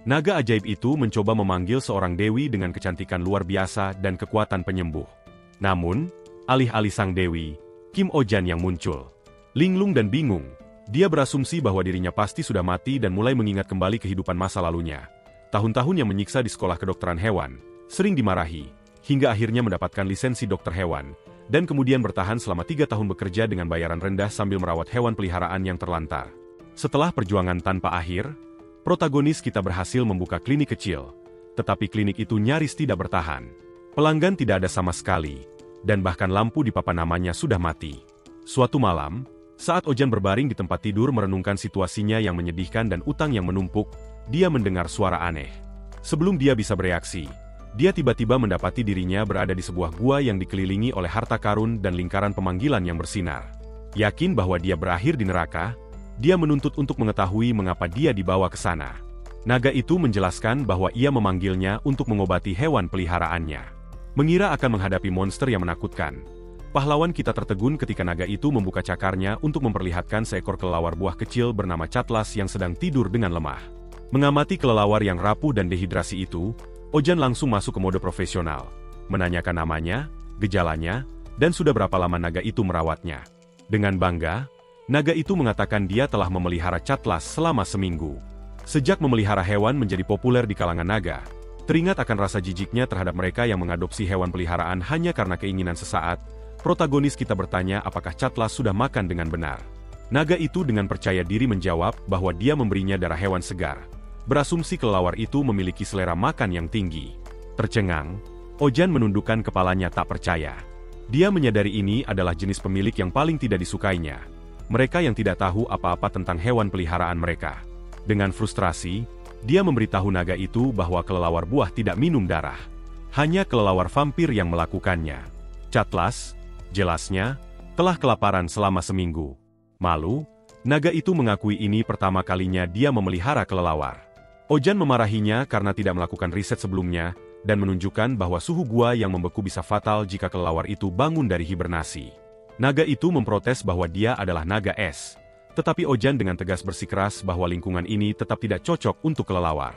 Naga ajaib itu mencoba memanggil seorang dewi dengan kecantikan luar biasa dan kekuatan penyembuh. Namun, alih-alih sang dewi, Kim Ojan yang muncul. Linglung dan bingung, dia berasumsi bahwa dirinya pasti sudah mati dan mulai mengingat kembali kehidupan masa lalunya. Tahun-tahun yang menyiksa di sekolah kedokteran hewan, sering dimarahi, hingga akhirnya mendapatkan lisensi dokter hewan, dan kemudian bertahan selama 3 tahun bekerja dengan bayaran rendah sambil merawat hewan peliharaan yang terlantar. Setelah perjuangan tanpa akhir, protagonis kita berhasil membuka klinik kecil, tetapi klinik itu nyaris tidak bertahan. Pelanggan tidak ada sama sekali, dan bahkan lampu di papan namanya sudah mati. Suatu malam, saat Ojan berbaring di tempat tidur merenungkan situasinya yang menyedihkan dan utang yang menumpuk, dia mendengar suara aneh. Sebelum dia bisa bereaksi, dia tiba-tiba mendapati dirinya berada di sebuah gua yang dikelilingi oleh harta karun dan lingkaran pemanggilan yang bersinar. Yakin bahwa dia berakhir di neraka, dia menuntut untuk mengetahui mengapa dia dibawa ke sana. Naga itu menjelaskan bahwa ia memanggilnya untuk mengobati hewan peliharaannya. Mengira akan menghadapi monster yang menakutkan, pahlawan kita tertegun ketika naga itu membuka cakarnya untuk memperlihatkan seekor kelelawar buah kecil bernama Catlas yang sedang tidur dengan lemah. Mengamati kelelawar yang rapuh dan dehidrasi itu, Ojan langsung masuk ke mode profesional, menanyakan namanya, gejalanya, dan sudah berapa lama naga itu merawatnya. Dengan bangga, naga itu mengatakan dia telah memelihara Catlas selama seminggu. Sejak memelihara hewan menjadi populer di kalangan naga, teringat akan rasa jijiknya terhadap mereka yang mengadopsi hewan peliharaan hanya karena keinginan sesaat, protagonis kita bertanya apakah Catlas sudah makan dengan benar. Naga itu dengan percaya diri menjawab bahwa dia memberinya darah hewan segar. Berasumsi kelelawar itu memiliki selera makan yang tinggi. Tercengang, Ojan menundukkan kepalanya tak percaya. Dia menyadari ini adalah jenis pemilik yang paling tidak disukainya. Mereka yang tidak tahu apa-apa tentang hewan peliharaan mereka. Dengan frustrasi, dia memberitahu naga itu bahwa kelelawar buah tidak minum darah. Hanya kelelawar vampir yang melakukannya. Catlas, jelasnya, telah kelaparan selama seminggu. Malu, naga itu mengakui ini pertama kalinya dia memelihara kelelawar. Ojan memarahinya karena tidak melakukan riset sebelumnya, dan menunjukkan bahwa suhu gua yang membeku bisa fatal jika kelelawar itu bangun dari hibernasi. Naga itu memprotes bahwa dia adalah naga es, tetapi Ojan dengan tegas bersikeras bahwa lingkungan ini tetap tidak cocok untuk kelelawar.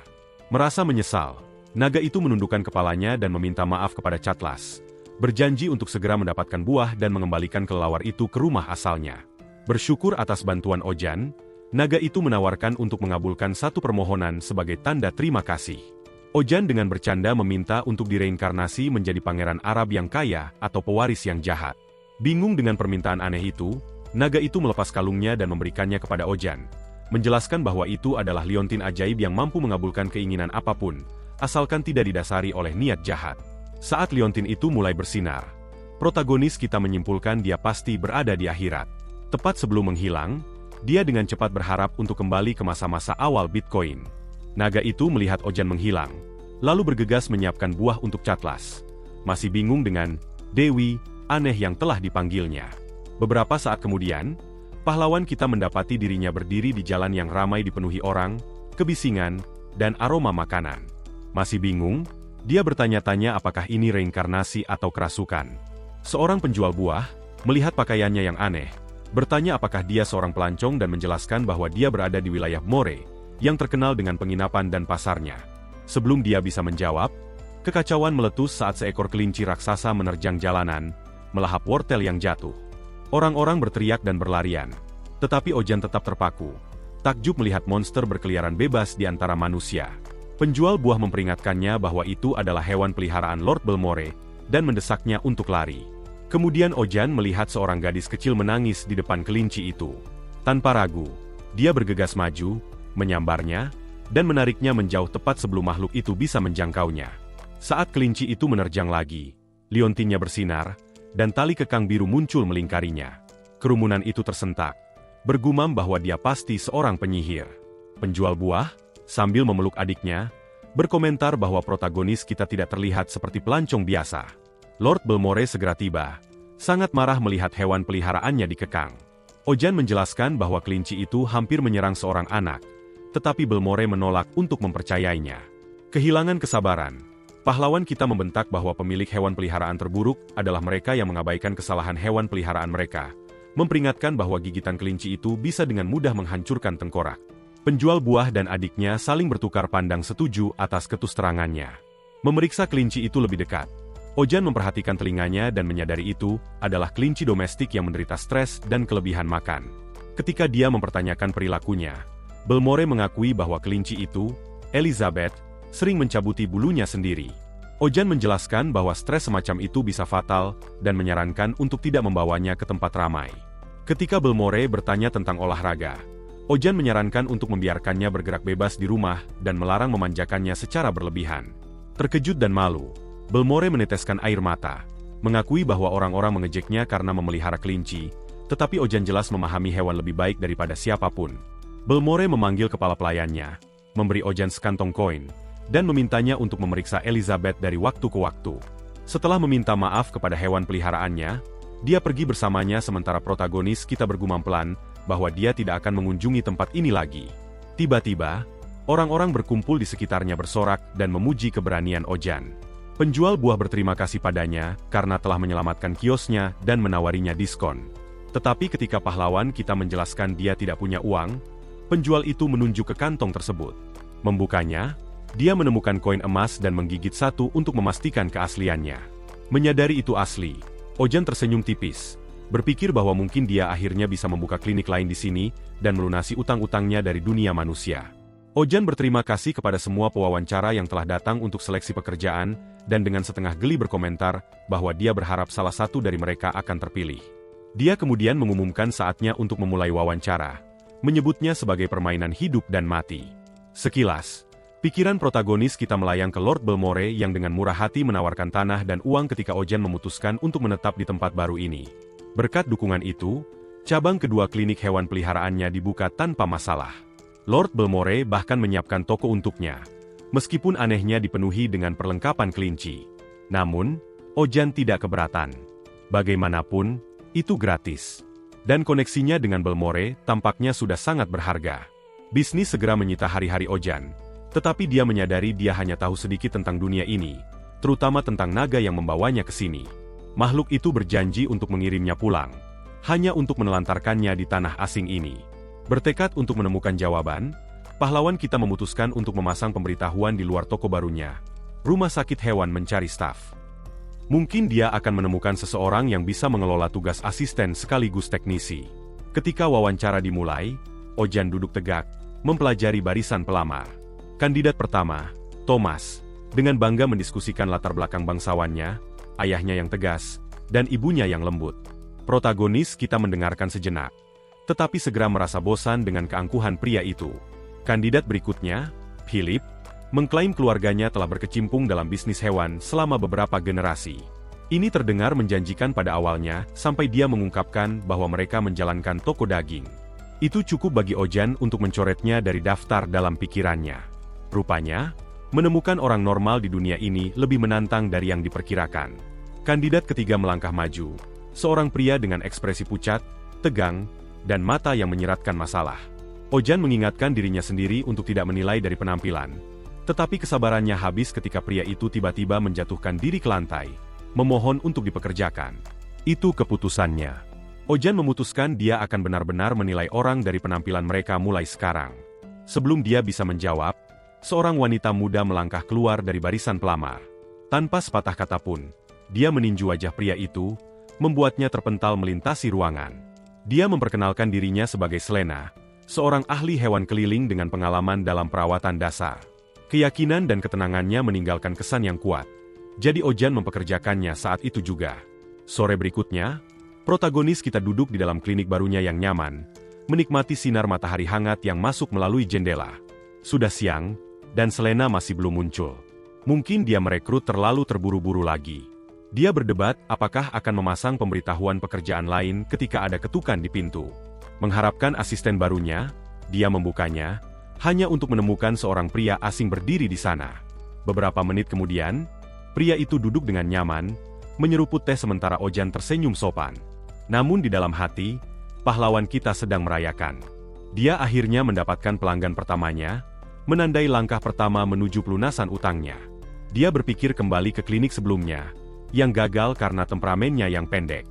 Merasa menyesal, naga itu menundukkan kepalanya dan meminta maaf kepada Catlas, berjanji untuk segera mendapatkan buah dan mengembalikan kelelawar itu ke rumah asalnya. Bersyukur atas bantuan Ojan, naga itu menawarkan untuk mengabulkan satu permohonan sebagai tanda terima kasih. Ojan dengan bercanda meminta untuk direinkarnasi menjadi pangeran Arab yang kaya atau pewaris yang jahat. Bingung dengan permintaan aneh itu, naga itu melepas kalungnya dan memberikannya kepada Ojan, menjelaskan bahwa itu adalah liontin ajaib yang mampu mengabulkan keinginan apapun, asalkan tidak didasari oleh niat jahat. Saat liontin itu mulai bersinar, protagonis kita menyimpulkan dia pasti berada di akhirat. Tepat sebelum menghilang, dia dengan cepat berharap untuk kembali ke masa-masa awal Bitcoin. Naga itu melihat Ojan menghilang, lalu bergegas menyiapkan buah untuk Catlas. Masih bingung dengan dewi aneh yang telah dipanggilnya. Beberapa saat kemudian, pahlawan kita mendapati dirinya berdiri di jalan yang ramai dipenuhi orang, kebisingan, dan aroma makanan. Masih bingung, dia bertanya-tanya apakah ini reinkarnasi atau kerasukan. Seorang penjual buah, melihat pakaiannya yang aneh, bertanya apakah dia seorang pelancong dan menjelaskan bahwa dia berada di wilayah More, yang terkenal dengan penginapan dan pasarnya. Sebelum dia bisa menjawab, kekacauan meletus saat seekor kelinci raksasa menerjang jalanan, melahap wortel yang jatuh. Orang-orang berteriak dan berlarian, tetapi Ojan tetap terpaku. Takjub melihat monster berkeliaran bebas di antara manusia. Penjual buah memperingatkannya bahwa itu adalah hewan peliharaan Lord Belmore, dan mendesaknya untuk lari. Kemudian Ojan melihat seorang gadis kecil menangis di depan kelinci itu. Tanpa ragu, dia bergegas maju, menyambarnya, dan menariknya menjauh tepat sebelum makhluk itu bisa menjangkaunya. Saat kelinci itu menerjang lagi, liontinnya bersinar, dan tali kekang biru muncul melingkarinya. Kerumunan itu tersentak, bergumam bahwa dia pasti seorang penyihir. Penjual buah, sambil memeluk adiknya, berkomentar bahwa protagonis kita tidak terlihat seperti pelancong biasa. Lord Belmore segera tiba, sangat marah melihat hewan peliharaannya dikekang. Ojan menjelaskan bahwa kelinci itu hampir menyerang seorang anak, tetapi Belmore menolak untuk mempercayainya. Kehilangan kesabaran, pahlawan kita membentak bahwa pemilik hewan peliharaan terburuk adalah mereka yang mengabaikan kesalahan hewan peliharaan mereka, memperingatkan bahwa gigitan kelinci itu bisa dengan mudah menghancurkan tengkorak. Penjual buah dan adiknya saling bertukar pandang setuju atas ketusterangannya. Memeriksa kelinci itu lebih dekat, Ojan memperhatikan telinganya dan menyadari itu adalah kelinci domestik yang menderita stres dan kelebihan makan. Ketika dia mempertanyakan perilakunya, Belmore mengakui bahwa kelinci itu, Elizabeth, sering mencabuti bulunya sendiri. Ojan menjelaskan bahwa stres semacam itu bisa fatal dan menyarankan untuk tidak membawanya ke tempat ramai. Ketika Belmore bertanya tentang olahraga, Ojan menyarankan untuk membiarkannya bergerak bebas di rumah dan melarang memanjakannya secara berlebihan. Terkejut dan malu, Belmore meneteskan air mata, mengakui bahwa orang-orang mengejeknya karena memelihara kelinci, tetapi Ojan jelas memahami hewan lebih baik daripada siapapun. Belmore memanggil kepala pelayannya, memberi Ojan sekantong koin, dan memintanya untuk memeriksa Elizabeth dari waktu ke waktu. Setelah meminta maaf kepada hewan peliharaannya, dia pergi bersamanya sementara protagonis kita bergumam pelan bahwa dia tidak akan mengunjungi tempat ini lagi. Tiba-tiba, orang-orang berkumpul di sekitarnya bersorak dan memuji keberanian Ojan. Penjual buah berterima kasih padanya karena telah menyelamatkan kiosnya dan menawarinya diskon. Tetapi ketika pahlawan kita menjelaskan dia tidak punya uang, penjual itu menunjuk ke kantong tersebut. Membukanya, dia menemukan koin emas dan menggigit satu untuk memastikan keasliannya. Menyadari itu asli, Ojan tersenyum tipis, berpikir bahwa mungkin dia akhirnya bisa membuka klinik lain di sini dan melunasi utang-utangnya dari dunia manusia. Ojan berterima kasih kepada semua pewawancara yang telah datang untuk seleksi pekerjaan, dan dengan setengah geli berkomentar bahwa dia berharap salah satu dari mereka akan terpilih. Dia kemudian mengumumkan saatnya untuk memulai wawancara, menyebutnya sebagai permainan hidup dan mati. Sekilas, pikiran protagonis kita melayang ke Lord Belmore yang dengan murah hati menawarkan tanah dan uang ketika Ojan memutuskan untuk menetap di tempat baru ini. Berkat dukungan itu, cabang kedua klinik hewan peliharaannya dibuka tanpa masalah. Lord Belmore bahkan menyiapkan toko untuknya, meskipun anehnya dipenuhi dengan perlengkapan kelinci. Namun, Ojan tidak keberatan. Bagaimanapun, itu gratis. Dan koneksinya dengan Belmore tampaknya sudah sangat berharga. Bisnis segera menyita hari-hari Ojan, tetapi dia menyadari dia hanya tahu sedikit tentang dunia ini, terutama tentang naga yang membawanya ke sini. Makhluk itu berjanji untuk mengirimnya pulang, hanya untuk menelantarkannya di tanah asing ini. Bertekad untuk menemukan jawaban, pahlawan kita memutuskan untuk memasang pemberitahuan di luar toko barunya. Rumah sakit hewan mencari staf. Mungkin dia akan menemukan seseorang yang bisa mengelola tugas asisten sekaligus teknisi. Ketika wawancara dimulai, Ojan duduk tegak, mempelajari barisan pelamar. Kandidat pertama, Thomas, dengan bangga mendiskusikan latar belakang bangsawannya, ayahnya yang tegas, dan ibunya yang lembut. Protagonis kita mendengarkan sejenak, tetapi segera merasa bosan dengan keangkuhan pria itu. Kandidat berikutnya, Philip, mengklaim keluarganya telah berkecimpung dalam bisnis hewan selama beberapa generasi. Ini terdengar menjanjikan pada awalnya, sampai dia mengungkapkan bahwa mereka menjalankan toko daging. Itu cukup bagi Ojan untuk mencoretnya dari daftar dalam pikirannya. Rupanya, menemukan orang normal di dunia ini lebih menantang dari yang diperkirakan. Kandidat ketiga melangkah maju, seorang pria dengan ekspresi pucat, tegang, dan mata yang menyeratkan masalah. Ojan mengingatkan dirinya sendiri untuk tidak menilai dari penampilan. Tetapi kesabarannya habis ketika pria itu tiba-tiba menjatuhkan diri ke lantai, memohon untuk dipekerjakan. Itu keputusannya. Ojan memutuskan dia akan benar-benar menilai orang dari penampilan mereka mulai sekarang. Sebelum dia bisa menjawab, seorang wanita muda melangkah keluar dari barisan pelamar. Tanpa sepatah kata pun, dia meninju wajah pria itu, membuatnya terpental melintasi ruangan. Dia memperkenalkan dirinya sebagai Selena, seorang ahli hewan keliling dengan pengalaman dalam perawatan dasar. Keyakinan dan ketenangannya meninggalkan kesan yang kuat. Jadi Ojan mempekerjakannya saat itu juga. Sore berikutnya, protagonis kita duduk di dalam klinik barunya yang nyaman, menikmati sinar matahari hangat yang masuk melalui jendela. Sudah siang, dan Selena masih belum muncul. Mungkin dia merekrut terlalu terburu-buru lagi. Dia berdebat apakah akan memasang pemberitahuan pekerjaan lain ketika ada ketukan di pintu. Mengharapkan asisten barunya, dia membukanya, hanya untuk menemukan seorang pria asing berdiri di sana. Beberapa menit kemudian, pria itu duduk dengan nyaman, menyeruput teh sementara Ojan tersenyum sopan. Namun di dalam hati, pahlawan kita sedang merayakan. Dia akhirnya mendapatkan pelanggan pertamanya, menandai langkah pertama menuju pelunasan utangnya. Dia berpikir kembali ke klinik sebelumnya, yang gagal karena temperamennya yang pendek.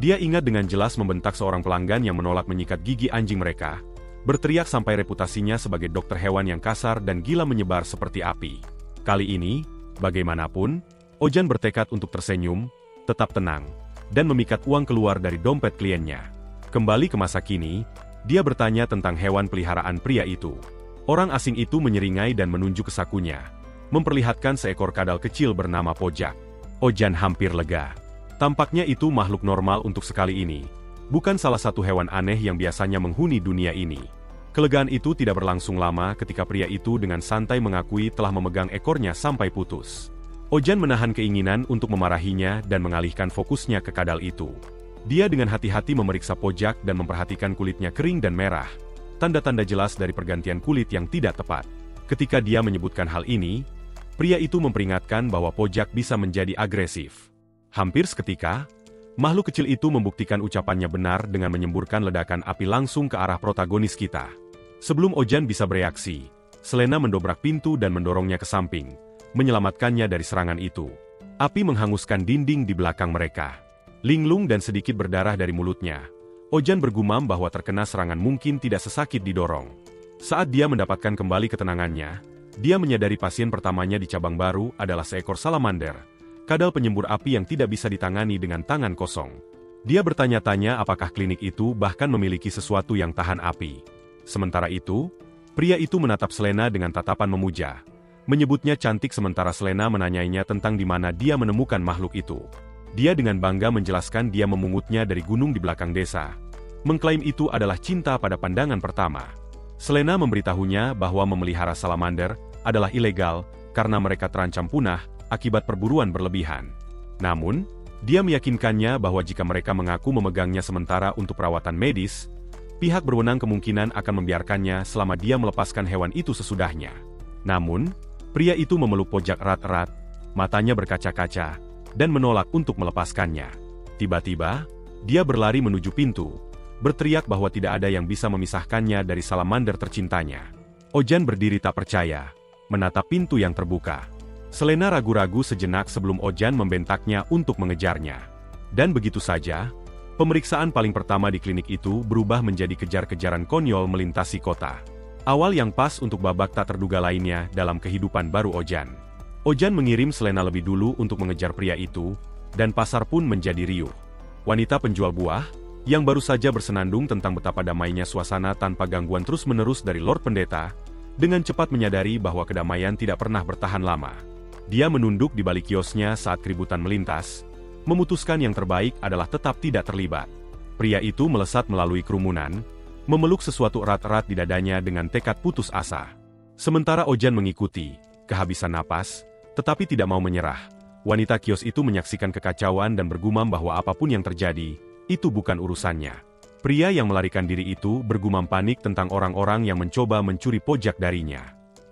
Dia ingat dengan jelas membentak seorang pelanggan yang menolak menyikat gigi anjing mereka, berteriak sampai reputasinya sebagai dokter hewan yang kasar dan gila menyebar seperti api. Kali ini, bagaimanapun, Ojan bertekad untuk tersenyum, tetap tenang, dan memikat uang keluar dari dompet kliennya. Kembali ke masa kini, dia bertanya tentang hewan peliharaan pria itu. Orang asing itu menyeringai dan menunjuk ke sakunya, memperlihatkan seekor kadal kecil bernama Pojak. Ojan hampir lega. Tampaknya itu makhluk normal untuk sekali ini, bukan salah satu hewan aneh yang biasanya menghuni dunia ini. Kelegaan itu tidak berlangsung lama ketika pria itu dengan santai mengakui telah memegang ekornya sampai putus. Ojan menahan keinginan untuk memarahinya dan mengalihkan fokusnya ke kadal itu. Dia dengan hati-hati memeriksa Pojak dan memperhatikan kulitnya kering dan merah, tanda-tanda jelas dari pergantian kulit yang tidak tepat. Ketika dia menyebutkan hal ini, pria itu memperingatkan bahwa Pojak bisa menjadi agresif. Hampir seketika, makhluk kecil itu membuktikan ucapannya benar dengan menyemburkan ledakan api langsung ke arah protagonis kita. Sebelum Ojan bisa bereaksi, Selena mendobrak pintu dan mendorongnya ke samping, menyelamatkannya dari serangan itu. Api menghanguskan dinding di belakang mereka. Linglung dan sedikit berdarah dari mulutnya. Ojan bergumam bahwa terkena serangan mungkin tidak sesakit didorong. Saat dia mendapatkan kembali ketenangannya, dia menyadari pasien pertamanya di cabang baru adalah seekor salamander, kadal penyembur api yang tidak bisa ditangani dengan tangan kosong. Dia bertanya-tanya apakah klinik itu bahkan memiliki sesuatu yang tahan api. Sementara itu, pria itu menatap Selena dengan tatapan memuja, menyebutnya cantik sementara Selena menanyainya tentang di mana dia menemukan makhluk itu. Dia dengan bangga menjelaskan dia memungutnya dari gunung di belakang desa, mengklaim itu adalah cinta pada pandangan pertama. Selena memberitahunya bahwa memelihara salamander adalah ilegal karena mereka terancam punah akibat perburuan berlebihan. Namun, dia meyakinkannya bahwa jika mereka mengaku memegangnya sementara untuk perawatan medis, pihak berwenang kemungkinan akan membiarkannya selama dia melepaskan hewan itu sesudahnya. Namun, pria itu memeluk Pojak erat-erat, matanya berkaca-kaca, dan menolak untuk melepaskannya. Tiba-tiba, dia berlari menuju pintu, berteriak bahwa tidak ada yang bisa memisahkannya dari salamander tercintanya. Ojan berdiri tak percaya, menatap pintu yang terbuka. Selena ragu-ragu sejenak sebelum Ojan membentaknya untuk mengejarnya. Dan begitu saja, pemeriksaan paling pertama di klinik itu berubah menjadi kejar-kejaran konyol melintasi kota. Awal yang pas untuk babak tak terduga lainnya dalam kehidupan baru Ojan. Ojan mengirim Selena lebih dulu untuk mengejar pria itu, dan pasar pun menjadi riuh. Wanita penjual buah, yang baru saja bersenandung tentang betapa damainya suasana tanpa gangguan terus-menerus dari Lord Pendeta, dengan cepat menyadari bahwa kedamaian tidak pernah bertahan lama. Dia menunduk di balik kiosnya saat keributan melintas, memutuskan yang terbaik adalah tetap tidak terlibat. Pria itu melesat melalui kerumunan, memeluk sesuatu erat-erat di dadanya dengan tekad putus asa. Sementara Ojan mengikuti, kehabisan napas, tetapi tidak mau menyerah. Wanita kios itu menyaksikan kekacauan dan bergumam bahwa apapun yang terjadi, itu bukan urusannya. Pria yang melarikan diri itu bergumam panik tentang orang-orang yang mencoba mencuri Pojak darinya.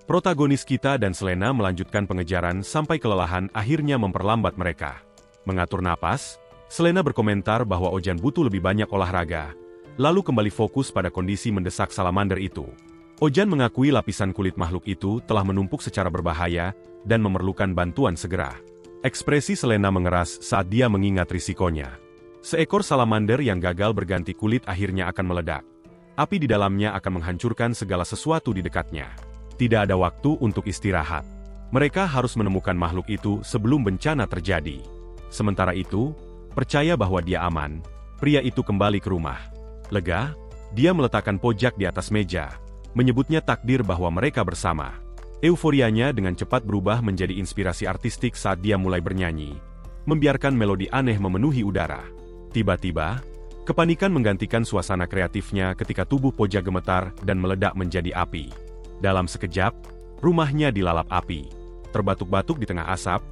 Protagonis kita dan Selena melanjutkan pengejaran sampai kelelahan akhirnya memperlambat mereka. Mengatur napas, Selena berkomentar bahwa Ojan butuh lebih banyak olahraga, lalu kembali fokus pada kondisi mendesak salamander itu. Ojan mengakui lapisan kulit makhluk itu telah menumpuk secara berbahaya dan memerlukan bantuan segera. Ekspresi Selena mengeras saat dia mengingat risikonya. Seekor salamander yang gagal berganti kulit akhirnya akan meledak. Api di dalamnya akan menghancurkan segala sesuatu di dekatnya. Tidak ada waktu untuk istirahat. Mereka harus menemukan makhluk itu sebelum bencana terjadi. Sementara itu, percaya bahwa dia aman, pria itu kembali ke rumah. Lega, dia meletakkan Pojak di atas meja, menyebutnya takdir bahwa mereka bersama. Euforianya dengan cepat berubah menjadi inspirasi artistik saat dia mulai bernyanyi, membiarkan melodi aneh memenuhi udara. Tiba-tiba, kepanikan menggantikan suasana kreatifnya ketika tubuh Pojak gemetar dan meledak menjadi api. Dalam sekejap, rumahnya dilalap api. Terbatuk-batuk di tengah asap,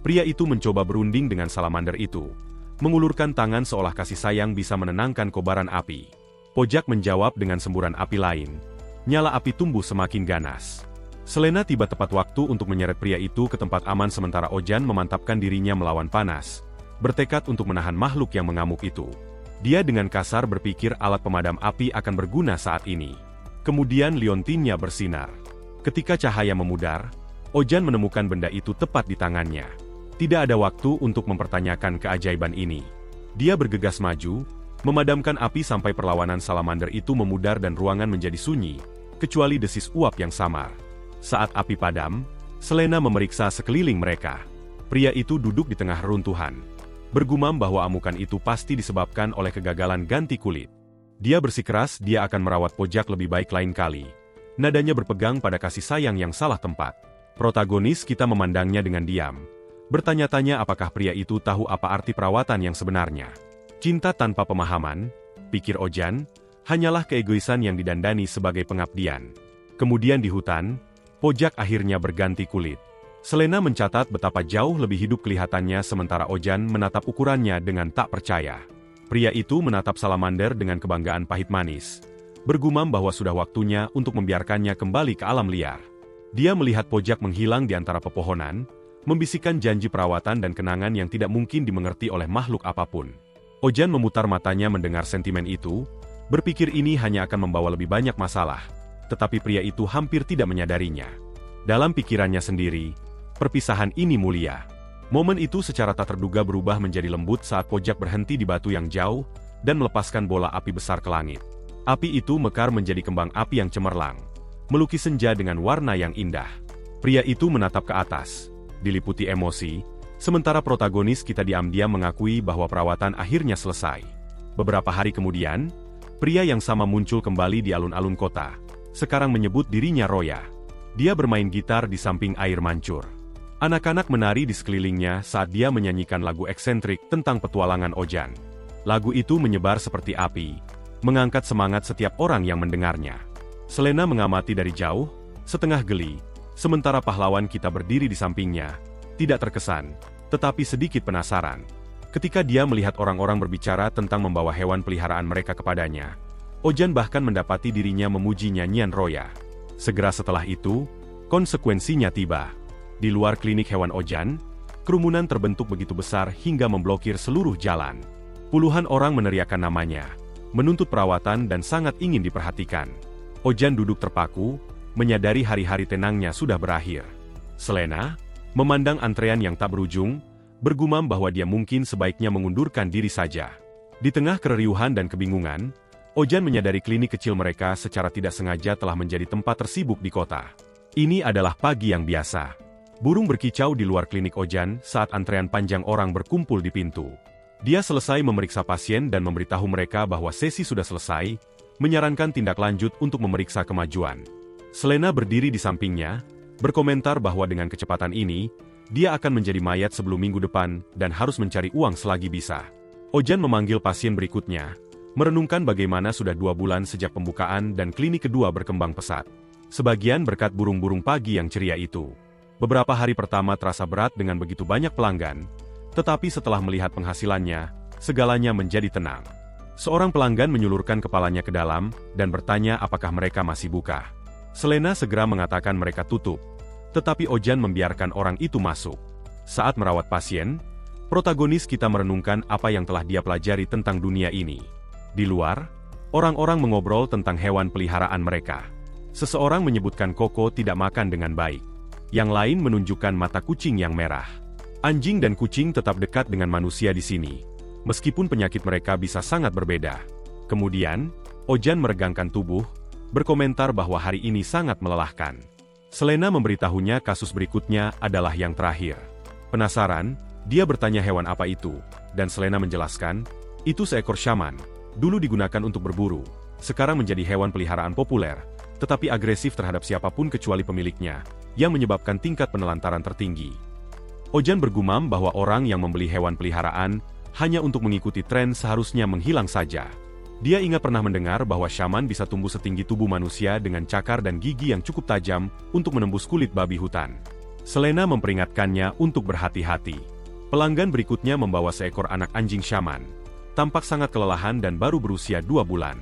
pria itu mencoba berunding dengan salamander itu, mengulurkan tangan seolah kasih sayang bisa menenangkan kobaran api. Pojak menjawab dengan semburan api lain. Nyala api tumbuh semakin ganas. Selena tiba tepat waktu untuk menyeret pria itu ke tempat aman sementara Ojan memantapkan dirinya melawan panas, bertekad untuk menahan makhluk yang mengamuk itu. Dia dengan kasar berpikir alat pemadam api akan berguna saat ini. Kemudian liontinnya bersinar. Ketika cahaya memudar, Ojan menemukan benda itu tepat di tangannya. Tidak ada waktu untuk mempertanyakan keajaiban ini. Dia bergegas maju, memadamkan api sampai perlawanan salamander itu memudar dan ruangan menjadi sunyi, kecuali desis uap yang samar. Saat api padam, Selena memeriksa sekeliling mereka. Pria itu duduk di tengah reruntuhan, bergumam bahwa amukan itu pasti disebabkan oleh kegagalan ganti kulit. Dia bersikeras dia akan merawat Pojak lebih baik lain kali. Nadanya berpegang pada kasih sayang yang salah tempat. Protagonis kita memandangnya dengan diam, bertanya-tanya apakah pria itu tahu apa arti perawatan yang sebenarnya. Cinta tanpa pemahaman, pikir Ojan, hanyalah keegoisan yang didandani sebagai pengabdian. Kemudian di hutan, Pojak akhirnya berganti kulit. Selena mencatat betapa jauh lebih hidup kelihatannya sementara Ojan menatap ukurannya dengan tak percaya. Pria itu menatap salamander dengan kebanggaan pahit manis, bergumam bahwa sudah waktunya untuk membiarkannya kembali ke alam liar. Dia melihat Pojak menghilang di antara pepohonan, membisikkan janji perawatan dan kenangan yang tidak mungkin dimengerti oleh makhluk apapun. Ojan memutar matanya mendengar sentimen itu, berpikir ini hanya akan membawa lebih banyak masalah, tetapi pria itu hampir tidak menyadarinya. Dalam pikirannya sendiri, perpisahan ini mulia. Momen itu secara tak terduga berubah menjadi lembut saat Pojak berhenti di batu yang jauh dan melepaskan bola api besar ke langit. Api itu mekar menjadi kembang api yang cemerlang, melukis senja dengan warna yang indah. Pria itu menatap ke atas, diliputi emosi, sementara protagonis kita diam-diam mengakui bahwa perawatan akhirnya selesai. Beberapa hari kemudian, pria yang sama muncul kembali di alun-alun kota, sekarang menyebut dirinya Roya. Dia bermain gitar di samping air mancur. Anak-anak menari di sekelilingnya saat dia menyanyikan lagu eksentrik tentang petualangan Ojan. Lagu itu menyebar seperti api, mengangkat semangat setiap orang yang mendengarnya. Selena mengamati dari jauh, setengah geli, sementara pahlawan kita berdiri di sampingnya, tidak terkesan, tetapi sedikit penasaran. Ketika dia melihat orang-orang berbicara tentang membawa hewan peliharaan mereka kepadanya, Ojan bahkan mendapati dirinya memuji nyanyian Roya. Segera setelah itu, konsekuensinya tiba. Di luar klinik hewan Ojan, kerumunan terbentuk begitu besar hingga memblokir seluruh jalan. Puluhan orang meneriakkan namanya, menuntut perawatan dan sangat ingin diperhatikan. Ojan duduk terpaku, menyadari hari-hari tenangnya sudah berakhir. Selena, memandang antrean yang tak berujung, bergumam bahwa dia mungkin sebaiknya mengundurkan diri saja. Di tengah kereriuhan dan kebingungan, Ojan menyadari klinik kecil mereka secara tidak sengaja telah menjadi tempat tersibuk di kota. Ini adalah pagi yang biasa. Burung berkicau di luar klinik Ojan saat antrean panjang orang berkumpul di pintu. Dia selesai memeriksa pasien dan memberitahu mereka bahwa sesi sudah selesai, menyarankan tindak lanjut untuk memeriksa kemajuan. Selena berdiri di sampingnya, berkomentar bahwa dengan kecepatan ini, dia akan menjadi mayat sebelum minggu depan dan harus mencari uang selagi bisa. Ojan memanggil pasien berikutnya, merenungkan bagaimana sudah 2 bulan sejak pembukaan dan klinik kedua berkembang pesat. Sebagian berkat burung-burung pagi yang ceria itu. Beberapa hari pertama terasa berat dengan begitu banyak pelanggan, tetapi setelah melihat penghasilannya, segalanya menjadi tenang. Seorang pelanggan menyulurkan kepalanya ke dalam dan bertanya apakah mereka masih buka. Selena segera mengatakan mereka tutup, tetapi Ojan membiarkan orang itu masuk. Saat merawat pasien, protagonis kita merenungkan apa yang telah dia pelajari tentang dunia ini. Di luar, orang-orang mengobrol tentang hewan peliharaan mereka. Seseorang menyebutkan Koko tidak makan dengan baik. Yang lain menunjukkan mata kucing yang merah. Anjing dan kucing tetap dekat dengan manusia di sini, meskipun penyakit mereka bisa sangat berbeda. Kemudian, Ojan meregangkan tubuh, berkomentar bahwa hari ini sangat melelahkan. Selena memberitahunya kasus berikutnya adalah yang terakhir. Penasaran, dia bertanya hewan apa itu, dan Selena menjelaskan, itu seekor shaman, dulu digunakan untuk berburu, sekarang menjadi hewan peliharaan populer, tetapi agresif terhadap siapapun kecuali pemiliknya, yang menyebabkan tingkat penelantaran tertinggi. Ojan bergumam bahwa orang yang membeli hewan peliharaan hanya untuk mengikuti tren seharusnya menghilang saja. Dia ingat pernah mendengar bahwa shaman bisa tumbuh setinggi tubuh manusia dengan cakar dan gigi yang cukup tajam untuk menembus kulit babi hutan. Selena memperingatkannya untuk berhati-hati. Pelanggan berikutnya membawa seekor anak anjing shaman. Tampak sangat kelelahan dan baru berusia 2 bulan.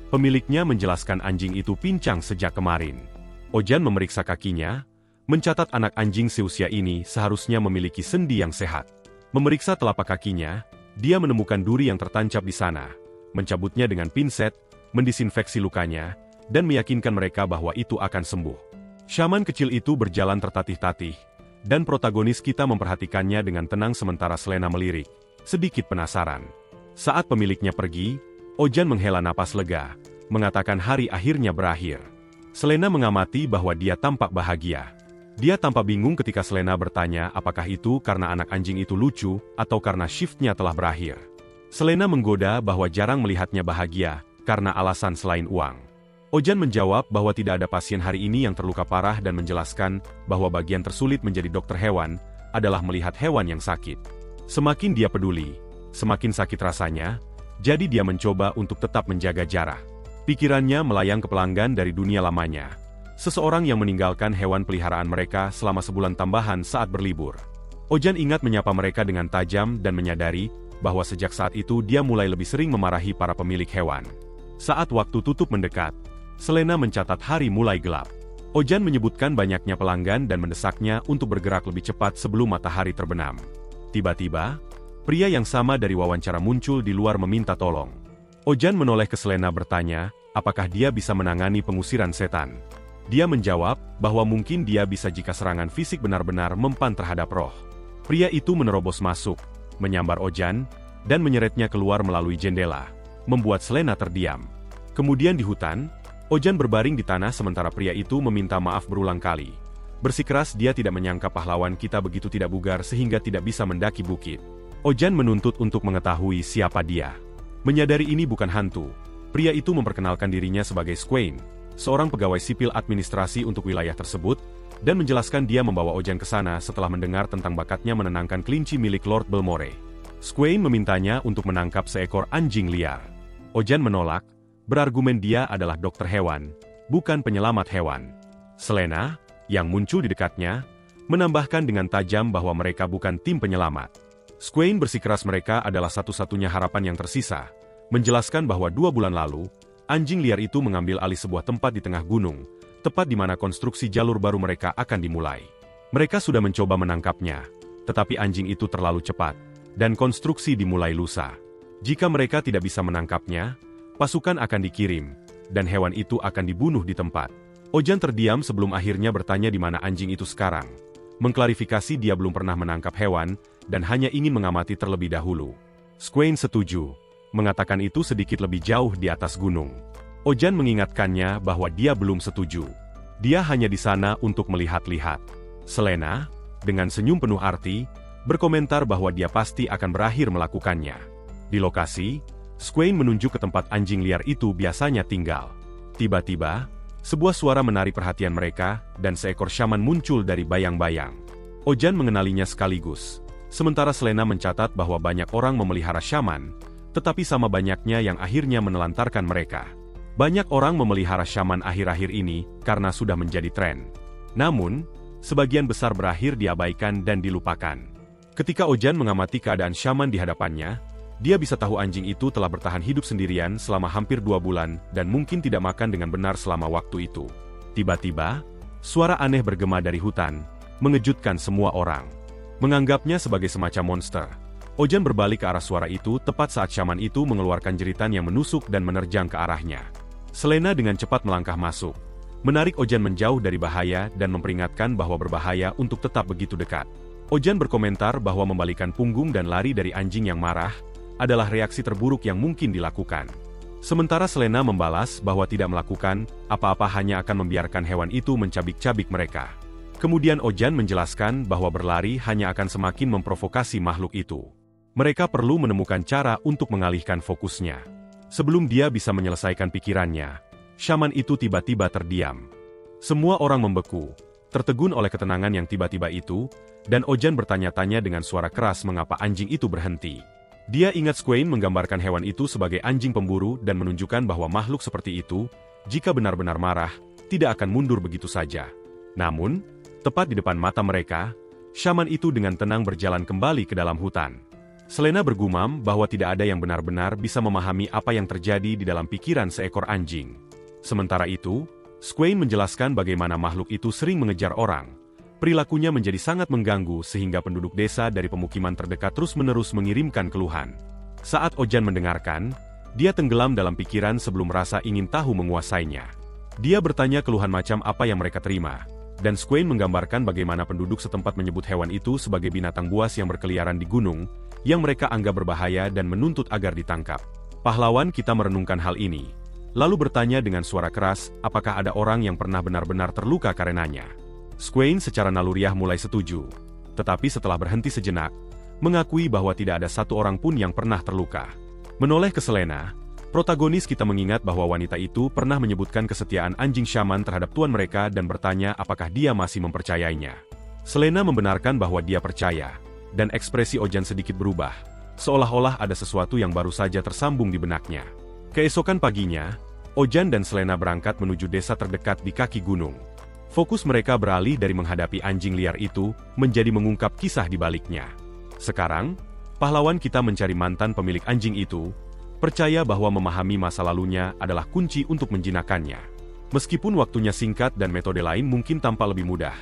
Pemiliknya menjelaskan anjing itu pincang sejak kemarin. Ojan memeriksa kakinya, mencatat anak anjing seusia ini seharusnya memiliki sendi yang sehat. Memeriksa telapak kakinya, dia menemukan duri yang tertancap di sana, mencabutnya dengan pinset, mendisinfeksi lukanya, dan meyakinkan mereka bahwa itu akan sembuh. Shaman kecil itu berjalan tertatih-tatih, dan protagonis kita memperhatikannya dengan tenang sementara Selena melirik, sedikit penasaran. Saat pemiliknya pergi, Ojan menghela napas lega, mengatakan hari akhirnya berakhir. Selena mengamati bahwa dia tampak bahagia. Dia tampak bingung ketika Selena bertanya apakah itu karena anak anjing itu lucu atau karena shiftnya telah berakhir. Selena menggoda bahwa jarang melihatnya bahagia karena alasan selain uang. Ojan menjawab bahwa tidak ada pasien hari ini yang terluka parah dan menjelaskan bahwa bagian tersulit menjadi dokter hewan adalah melihat hewan yang sakit. Semakin dia peduli, semakin sakit rasanya, jadi dia mencoba untuk tetap menjaga jarak. Pikirannya melayang ke pelanggan dari dunia lamanya. Seseorang yang meninggalkan hewan peliharaan mereka selama sebulan tambahan saat berlibur. Ojan ingat menyapa mereka dengan tajam dan menyadari bahwa sejak saat itu dia mulai lebih sering memarahi para pemilik hewan. Saat waktu tutup mendekat, Selena mencatat hari mulai gelap. Ojan menyebutkan banyaknya pelanggan dan mendesaknya untuk bergerak lebih cepat sebelum matahari terbenam. Tiba-tiba, pria yang sama dari wawancara muncul di luar meminta tolong. Ojan menoleh ke Selena bertanya, apakah dia bisa menangani pengusiran setan. Dia menjawab bahwa mungkin dia bisa jika serangan fisik benar-benar mempan terhadap roh. Pria itu menerobos masuk, menyambar Ojan, dan menyeretnya keluar melalui jendela, membuat Selena terdiam. Kemudian di hutan, Ojan berbaring di tanah sementara pria itu meminta maaf berulang kali. Bersikeras dia tidak menyangka pahlawan kita begitu tidak bugar sehingga tidak bisa mendaki bukit. Ojan menuntut untuk mengetahui siapa dia. Menyadari ini bukan hantu, pria itu memperkenalkan dirinya sebagai Squain, seorang pegawai sipil administrasi untuk wilayah tersebut, dan menjelaskan dia membawa Ojan ke sana setelah mendengar tentang bakatnya menenangkan kelinci milik Lord Belmore. Squain memintanya untuk menangkap seekor anjing liar. Ojan menolak, berargumen dia adalah dokter hewan, bukan penyelamat hewan. Selena, yang muncul di dekatnya, menambahkan dengan tajam bahwa mereka bukan tim penyelamat. Squain bersikeras mereka adalah satu-satunya harapan yang tersisa, menjelaskan bahwa 2 bulan lalu, anjing liar itu mengambil alih sebuah tempat di tengah gunung, tepat di mana konstruksi jalur baru mereka akan dimulai. Mereka sudah mencoba menangkapnya, tetapi anjing itu terlalu cepat, dan konstruksi dimulai lusa. Jika mereka tidak bisa menangkapnya, pasukan akan dikirim, dan hewan itu akan dibunuh di tempat. Ojan terdiam sebelum akhirnya bertanya di mana anjing itu sekarang. Mengklarifikasi dia belum pernah menangkap hewan, dan hanya ingin mengamati terlebih dahulu. Squain setuju, mengatakan itu sedikit lebih jauh di atas gunung. Ojan mengingatkannya bahwa dia belum setuju. Dia hanya di sana untuk melihat-lihat. Selena, dengan senyum penuh arti, berkomentar bahwa dia pasti akan berakhir melakukannya. Di lokasi, Squain menunjuk ke tempat anjing liar itu biasanya tinggal. Tiba-tiba, sebuah suara menarik perhatian mereka, dan seekor shaman muncul dari bayang-bayang. Ojan mengenalinya sekaligus. Sementara Selena mencatat bahwa banyak orang memelihara shaman, tetapi sama banyaknya yang akhirnya menelantarkan mereka. Banyak orang memelihara shaman akhir-akhir ini karena sudah menjadi tren. Namun, sebagian besar berakhir diabaikan dan dilupakan. Ketika Ojan mengamati keadaan shaman di hadapannya, dia bisa tahu anjing itu telah bertahan hidup sendirian selama hampir 2 bulan dan mungkin tidak makan dengan benar selama waktu itu. Tiba-tiba, suara aneh bergema dari hutan, mengejutkan semua orang. Menganggapnya sebagai semacam monster. Ojan berbalik ke arah suara itu tepat saat shaman itu mengeluarkan jeritan yang menusuk dan menerjang ke arahnya. Selena dengan cepat melangkah masuk, menarik Ojan menjauh dari bahaya dan memperingatkan bahwa berbahaya untuk tetap begitu dekat. Ojan berkomentar bahwa membalikan punggung dan lari dari anjing yang marah adalah reaksi terburuk yang mungkin dilakukan. Sementara Selena membalas bahwa tidak melakukan apa-apa hanya akan membiarkan hewan itu mencabik-cabik mereka. Kemudian Ojan menjelaskan bahwa berlari hanya akan semakin memprovokasi makhluk itu. Mereka perlu menemukan cara untuk mengalihkan fokusnya. Sebelum dia bisa menyelesaikan pikirannya, shaman itu tiba-tiba terdiam. Semua orang membeku, tertegun oleh ketenangan yang tiba-tiba itu, dan Ojan bertanya-tanya dengan suara keras mengapa anjing itu berhenti. Dia ingat Squain menggambarkan hewan itu sebagai anjing pemburu dan menunjukkan bahwa makhluk seperti itu, jika benar-benar marah, tidak akan mundur begitu saja. Namun, tepat di depan mata mereka, shaman itu dengan tenang berjalan kembali ke dalam hutan. Selena bergumam bahwa tidak ada yang benar-benar bisa memahami apa yang terjadi di dalam pikiran seekor anjing. Sementara itu, Squain menjelaskan bagaimana makhluk itu sering mengejar orang. Perilakunya menjadi sangat mengganggu sehingga penduduk desa dari pemukiman terdekat terus-menerus mengirimkan keluhan. Saat Ojan mendengarkan, dia tenggelam dalam pikiran sebelum rasa ingin tahu menguasainya. Dia bertanya keluhan macam apa yang mereka terima, dan Squain menggambarkan bagaimana penduduk setempat menyebut hewan itu sebagai binatang buas yang berkeliaran di gunung, yang mereka anggap berbahaya dan menuntut agar ditangkap. Pahlawan kita merenungkan hal ini, lalu bertanya dengan suara keras, apakah ada orang yang pernah benar-benar terluka karenanya. Swain secara naluriah mulai setuju, tetapi setelah berhenti sejenak, mengakui bahwa tidak ada satu orang pun yang pernah terluka. Menoleh ke Selena, protagonis kita mengingat bahwa wanita itu pernah menyebutkan kesetiaan anjing shaman terhadap tuan mereka dan bertanya apakah dia masih mempercayainya. Selena membenarkan bahwa dia percaya, dan ekspresi Ojan sedikit berubah, seolah-olah ada sesuatu yang baru saja tersambung di benaknya. Keesokan paginya, Ojan dan Selena berangkat menuju desa terdekat di kaki gunung. Fokus mereka beralih dari menghadapi anjing liar itu, menjadi mengungkap kisah di baliknya. Sekarang, pahlawan kita mencari mantan pemilik anjing itu, percaya bahwa memahami masa lalunya adalah kunci untuk menjinakkannya. Meskipun waktunya singkat dan metode lain mungkin tampak lebih mudah,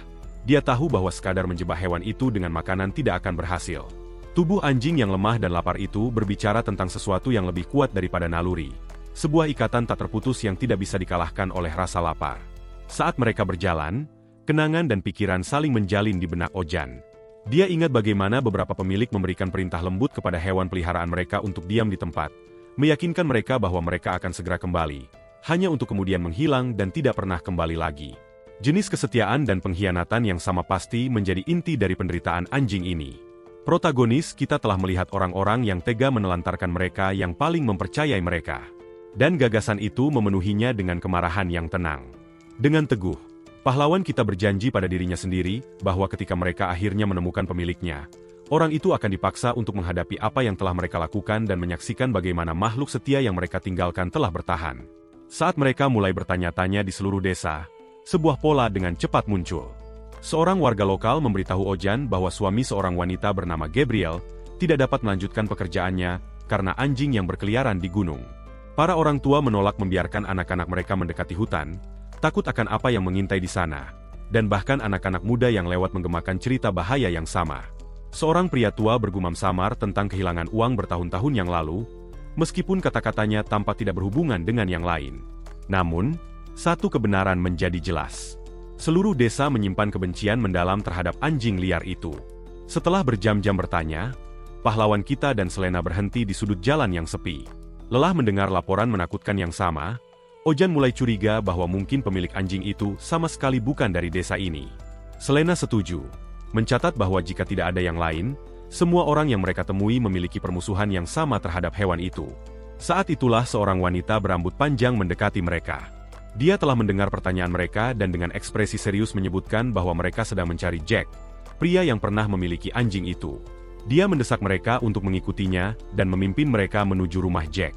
dia tahu bahwa sekadar menjebak hewan itu dengan makanan tidak akan berhasil. Tubuh anjing yang lemah dan lapar itu berbicara tentang sesuatu yang lebih kuat daripada naluri. Sebuah ikatan tak terputus yang tidak bisa dikalahkan oleh rasa lapar. Saat mereka berjalan, kenangan dan pikiran saling menjalin di benak Ojan. Dia ingat bagaimana beberapa pemilik memberikan perintah lembut kepada hewan peliharaan mereka untuk diam di tempat, meyakinkan mereka bahwa mereka akan segera kembali, hanya untuk kemudian menghilang dan tidak pernah kembali lagi. Jenis kesetiaan dan pengkhianatan yang sama pasti menjadi inti dari penderitaan anjing ini. Protagonis kita telah melihat orang-orang yang tega menelantarkan mereka yang paling mempercayai mereka. Dan gagasan itu memenuhinya dengan kemarahan yang tenang. Dengan teguh, pahlawan kita berjanji pada dirinya sendiri bahwa ketika mereka akhirnya menemukan pemiliknya, orang itu akan dipaksa untuk menghadapi apa yang telah mereka lakukan dan menyaksikan bagaimana makhluk setia yang mereka tinggalkan telah bertahan. Saat mereka mulai bertanya-tanya di seluruh desa, sebuah pola dengan cepat muncul. Seorang warga lokal memberitahu Ojan bahwa suami seorang wanita bernama Gabriel tidak dapat melanjutkan pekerjaannya karena anjing yang berkeliaran di gunung. Para orang tua menolak membiarkan anak-anak mereka mendekati hutan, takut akan apa yang mengintai di sana, dan bahkan anak-anak muda yang lewat menggemakan cerita bahaya yang sama. Seorang pria tua bergumam samar tentang kehilangan uang bertahun-tahun yang lalu, meskipun kata-katanya tampak tidak berhubungan dengan yang lain. Namun, satu kebenaran menjadi jelas. Seluruh desa menyimpan kebencian mendalam terhadap anjing liar itu. Setelah berjam-jam bertanya, pahlawan kita dan Selena berhenti di sudut jalan yang sepi. Lelah mendengar laporan menakutkan yang sama, Ojan mulai curiga bahwa mungkin pemilik anjing itu sama sekali bukan dari desa ini. Selena setuju, mencatat bahwa jika tidak ada yang lain, semua orang yang mereka temui memiliki permusuhan yang sama terhadap hewan itu. Saat itulah seorang wanita berambut panjang mendekati mereka. Dia telah mendengar pertanyaan mereka dan dengan ekspresi serius menyebutkan bahwa mereka sedang mencari Jack, pria yang pernah memiliki anjing itu. Dia mendesak mereka untuk mengikutinya dan memimpin mereka menuju rumah Jack.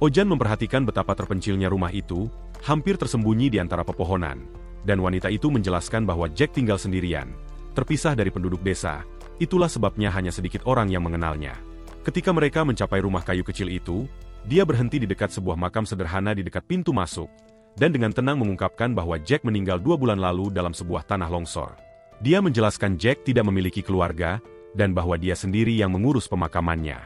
Ojan memperhatikan betapa terpencilnya rumah itu, hampir tersembunyi di antara pepohonan, dan wanita itu menjelaskan bahwa Jack tinggal sendirian, terpisah dari penduduk desa. Itulah sebabnya hanya sedikit orang yang mengenalnya. Ketika mereka mencapai rumah kayu kecil itu, dia berhenti di dekat sebuah makam sederhana di dekat pintu masuk, dan dengan tenang mengungkapkan bahwa Jack meninggal 2 bulan lalu dalam sebuah tanah longsor. Dia menjelaskan Jack tidak memiliki keluarga, dan bahwa dia sendiri yang mengurus pemakamannya.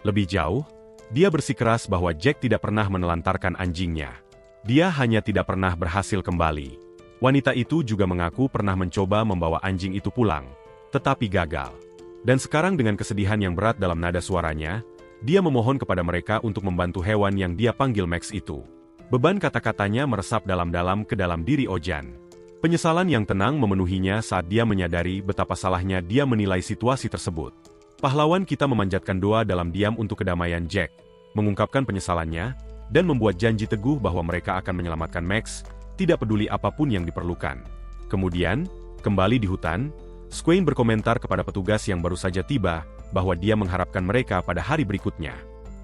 Lebih jauh, dia bersikeras bahwa Jack tidak pernah menelantarkan anjingnya. Dia hanya tidak pernah berhasil kembali. Wanita itu juga mengaku pernah mencoba membawa anjing itu pulang, tetapi gagal. Dan sekarang dengan kesedihan yang berat dalam nada suaranya, dia memohon kepada mereka untuk membantu hewan yang dia panggil Max itu. Beban kata-katanya meresap dalam-dalam ke dalam diri Ojan. Penyesalan yang tenang memenuhinya saat dia menyadari betapa salahnya dia menilai situasi tersebut. Pahlawan kita memanjatkan doa dalam diam untuk kedamaian Jack, mengungkapkan penyesalannya, dan membuat janji teguh bahwa mereka akan menyelamatkan Max, tidak peduli apapun yang diperlukan. Kemudian, kembali di hutan, Swain berkomentar kepada petugas yang baru saja tiba, bahwa dia mengharapkan mereka pada hari berikutnya.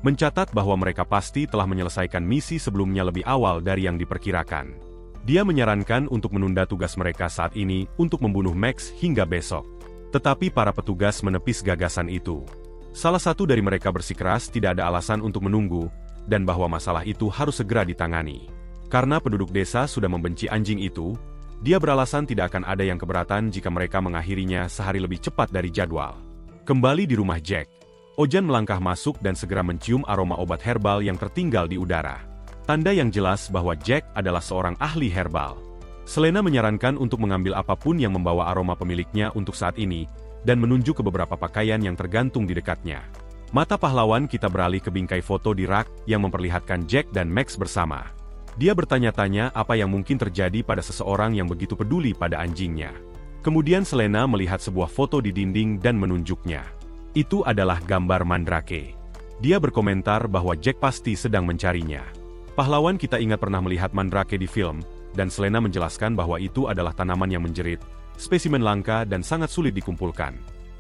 Mencatat bahwa mereka pasti telah menyelesaikan misi sebelumnya lebih awal dari yang diperkirakan. Dia menyarankan untuk menunda tugas mereka saat ini untuk membunuh Max hingga besok. Tetapi para petugas menepis gagasan itu. Salah satu dari mereka bersikeras tidak ada alasan untuk menunggu, dan bahwa masalah itu harus segera ditangani. Karena penduduk desa sudah membenci anjing itu, dia beralasan tidak akan ada yang keberatan jika mereka mengakhirinya sehari lebih cepat dari jadwal. Kembali di rumah Jack, Ojan melangkah masuk dan segera mencium aroma obat herbal yang tertinggal di udara. Tanda yang jelas bahwa Jack adalah seorang ahli herbal. Selena menyarankan untuk mengambil apapun yang membawa aroma pemiliknya untuk saat ini, dan menunjuk ke beberapa pakaian yang tergantung di dekatnya. Mata pahlawan kita beralih ke bingkai foto di rak yang memperlihatkan Jack dan Max bersama. Dia bertanya-tanya apa yang mungkin terjadi pada seseorang yang begitu peduli pada anjingnya. Kemudian Selena melihat sebuah foto di dinding dan menunjuknya. Itu adalah gambar Mandrake. Dia berkomentar bahwa Jack pasti sedang mencarinya. Pahlawan kita ingat pernah melihat Mandrake di film, dan Selena menjelaskan bahwa itu adalah tanaman yang menjerit, spesimen langka dan sangat sulit dikumpulkan.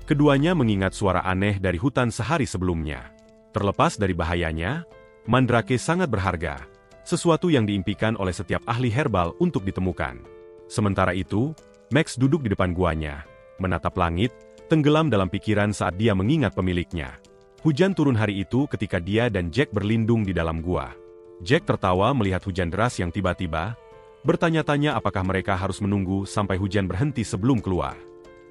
Keduanya mengingat suara aneh dari hutan sehari sebelumnya. Terlepas dari bahayanya, Mandrake sangat berharga, sesuatu yang diimpikan oleh setiap ahli herbal untuk ditemukan. Sementara itu, Max duduk di depan guanya, menatap langit, tenggelam dalam pikiran saat dia mengingat pemiliknya. Hujan turun hari itu ketika dia dan Jack berlindung di dalam gua. Jack tertawa melihat hujan deras yang tiba-tiba, bertanya-tanya apakah mereka harus menunggu sampai hujan berhenti sebelum keluar.